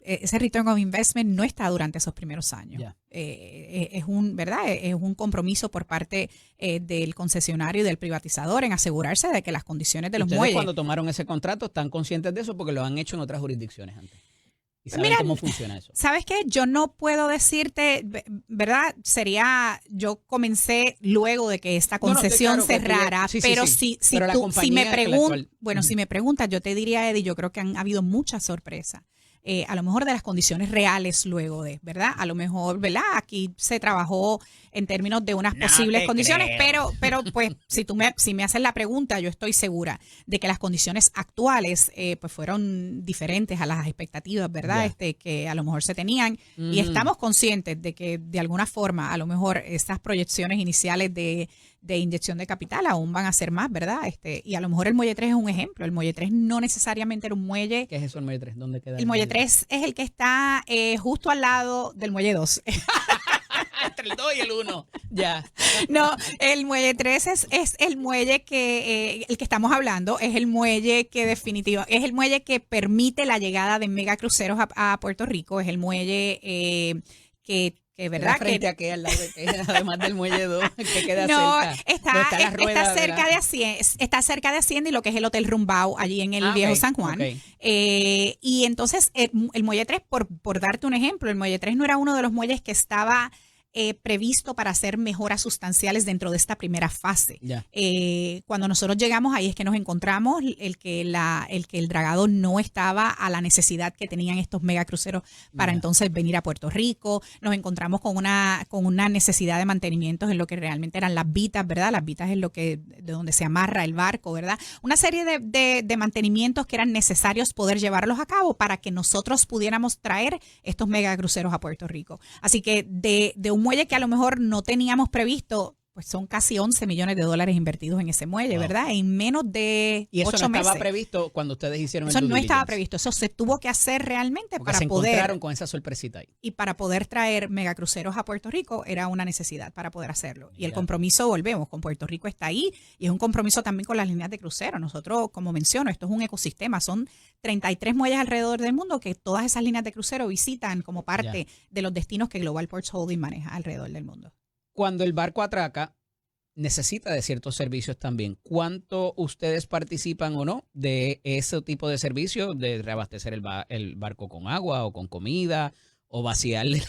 ese return of investment no está durante esos primeros años. Es un compromiso por parte del concesionario y del privatizador en asegurarse de que las condiciones de los muelles... Ustedes cuando tomaron ese contrato están conscientes de eso porque lo han hecho en otras jurisdicciones antes. ¿Y saben cómo funciona eso? ¿Sabes qué? Yo no puedo decirte, ¿verdad? Yo comencé luego de que esta concesión cerrara, pero si me preguntas, yo te diría, Eddie, yo creo que han habido muchas sorpresas. A lo mejor de las condiciones reales luego de, ¿verdad? A lo mejor, ¿verdad? Aquí se trabajó en términos de unas posibles condiciones, pero pues si me haces la pregunta, yo estoy segura de que las condiciones actuales pues fueron diferentes a las expectativas, ¿verdad? Que a lo mejor se tenían y estamos conscientes de que de alguna forma a lo mejor estas proyecciones iniciales de inyección de capital aún van a ser más, ¿verdad? Y a lo mejor el Muelle 3 es un ejemplo. El Muelle 3 no necesariamente era un muelle. ¿Qué es eso el Muelle 3? ¿Dónde queda? El Muelle 3 es el que está justo al lado del Muelle 2. Entre el 2 y el 1. Ya. No, el Muelle 3 es el muelle el que estamos hablando, es el muelle que es el muelle que permite la llegada de megacruceros a Puerto Rico, es el muelle que ¿verdad? Frente a que al lado además del muelle 2, que queda está cerca de Hacienda y lo que es el Hotel Rumbao allí en el Viejo San Juan. Y entonces el muelle 3, por darte un ejemplo, el muelle 3 no era uno de los muelles que estaba previsto para hacer mejoras sustanciales dentro de esta primera fase. Cuando nosotros llegamos ahí es que nos encontramos el que el dragado no estaba a la necesidad que tenían estos megacruceros para entonces venir a Puerto Rico. Nos encontramos con una necesidad de mantenimientos en lo que realmente eran las vitas, ¿verdad? Las vitas es de donde se amarra el barco, ¿verdad? Una serie de mantenimientos que eran necesarios poder llevarlos a cabo para que nosotros pudiéramos traer estos megacruceros a Puerto Rico. Así que de un muelle que a lo mejor no teníamos previsto, pues son casi 11 millones de dólares invertidos en ese muelle, ¿verdad? En menos de 8 meses. Y eso no estaba previsto cuando ustedes hicieron eso el due no estaba diligence. previsto. Eso se tuvo que hacer realmente Porque para se poder. encontraron con esa sorpresita ahí. Y para poder traer megacruceros a Puerto Rico era una necesidad para poder hacerlo. Y el compromiso, volvemos, con Puerto Rico está ahí y es un compromiso también con las líneas de crucero. Nosotros, como menciono, esto es un ecosistema. Son 33 muelles alrededor del mundo que todas esas líneas de crucero visitan como parte de los destinos que Global Ports Holdings maneja alrededor del mundo. Cuando el barco atraca, necesita de ciertos servicios también. ¿Cuánto ustedes participan o no de ese tipo de servicios, de reabastecer el barco con agua o con comida o vaciarle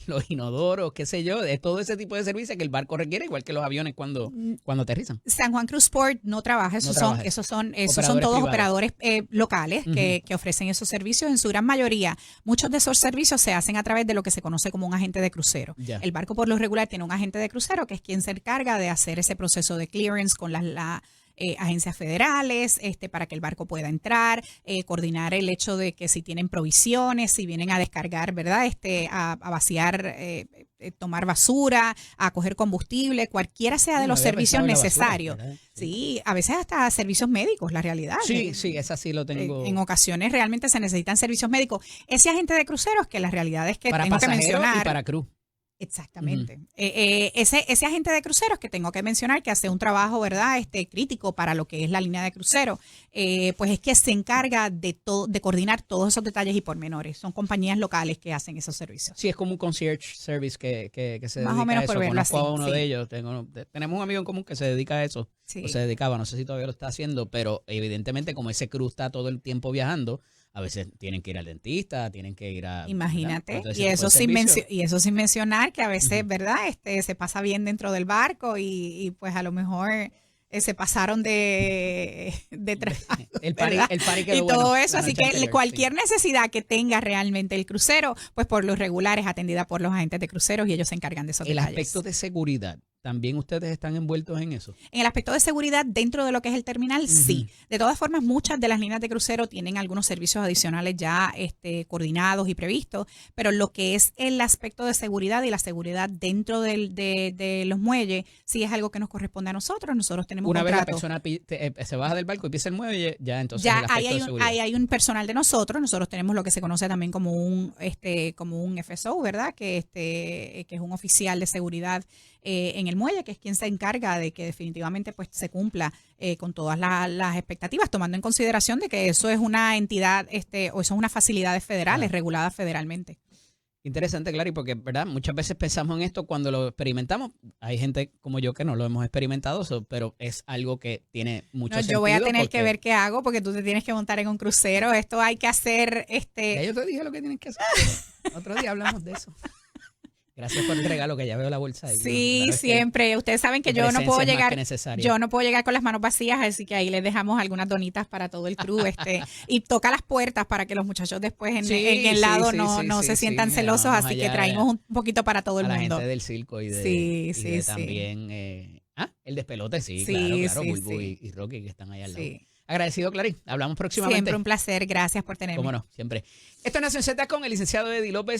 los inodoros, qué sé yo, de todo ese tipo de servicios que el barco requiere, igual que los aviones cuando aterrizan? San Juan Cruise Port no trabaja, esos son todos privados. Operadores locales que ofrecen esos servicios. En su gran mayoría, muchos de esos servicios se hacen a través de lo que se conoce como un agente de crucero. Ya. El barco por lo regular tiene un agente de crucero que es quien se encarga de hacer ese proceso de clearance con las agencias federales, para que el barco pueda entrar, coordinar el hecho de que si tienen provisiones, si vienen a descargar, ¿verdad? A vaciar, tomar basura, a coger combustible, cualquiera sea de los servicios necesarios. Sí, a veces hasta servicios médicos, la realidad. Sí, esa sí lo tengo. En ocasiones realmente se necesitan servicios médicos. Ese agente de cruceros, que la realidad es que para tengo que mencionar. Y para cruz. Exactamente. Ese agente de cruceros que tengo que mencionar que hace un trabajo, ¿verdad? Crítico para lo que es la línea de crucero, pues es que se encarga de coordinar todos esos detalles y pormenores. Son compañías locales que hacen esos servicios. Sí, es como un concierge service que se Más dedica o menos a eso. por verlo Conozco así, a uno sí. de ellos. Tenemos un amigo en común que se dedica a eso. Sí. O se dedicaba, no sé si todavía lo está haciendo, pero evidentemente como ese crew está todo el tiempo viajando, a veces tienen que ir al dentista, tienen que ir a... Imagínate, ¿verdad? y eso sin mencionar que a veces, ¿verdad? Se pasa bien dentro del barco y pues a lo mejor se pasaron de el party quedó y todo bueno, eso, la así noche que anterior, cualquier necesidad que tenga realmente el crucero, pues por lo regular es atendida por los agentes de cruceros y ellos se encargan de esos el detalles. aspecto de seguridad, ¿también ustedes están envueltos en eso? En el aspecto de seguridad dentro de lo que es el terminal, sí. De todas formas, muchas de las líneas de crucero tienen algunos servicios adicionales ya coordinados y previstos, pero lo que es el aspecto de seguridad y la seguridad dentro de los muelles, sí es algo que nos corresponde a nosotros. Nosotros tenemos Una contrato. vez la persona se baja del barco y pisa el muelle, ya entonces Ya el aspecto de seguridad. ahí hay un personal de nosotros. Nosotros tenemos lo que se conoce también como un FSO, ¿verdad? Que es un oficial de seguridad en el muelle, que es quien se encarga de que definitivamente pues se cumpla con todas las expectativas, tomando en consideración de que eso es una entidad o eso es unas facilidades federales reguladas federalmente. Interesante, Clary, porque verdad muchas veces pensamos en esto cuando lo experimentamos. Hay gente como yo que no lo hemos experimentado, pero es algo que tiene mucho sentido. Yo voy a tener que ver qué hago porque tú te tienes que montar en un crucero. Esto hay que hacer. Ya yo te dije lo que tienes que hacer. Otro día hablamos de eso. Gracias por el regalo, que ya veo la bolsa ahí. Sí, siempre. Ustedes saben que yo no puedo llegar. Yo no puedo llegar con las manos vacías, así que ahí les dejamos algunas donitas para todo el crew, y toca las puertas para que los muchachos después en el lado no se sientan celosos, así que traímos un poquito para todo el mundo. La gente del circo y de también el despelote, claro, Bulbu y Rocky que están ahí al lado. Agradecido, Clary. Hablamos próximamente. Siempre un placer. Gracias por tenerme. Cómo no, siempre. Esto es Nación Z con el licenciado Eddie López.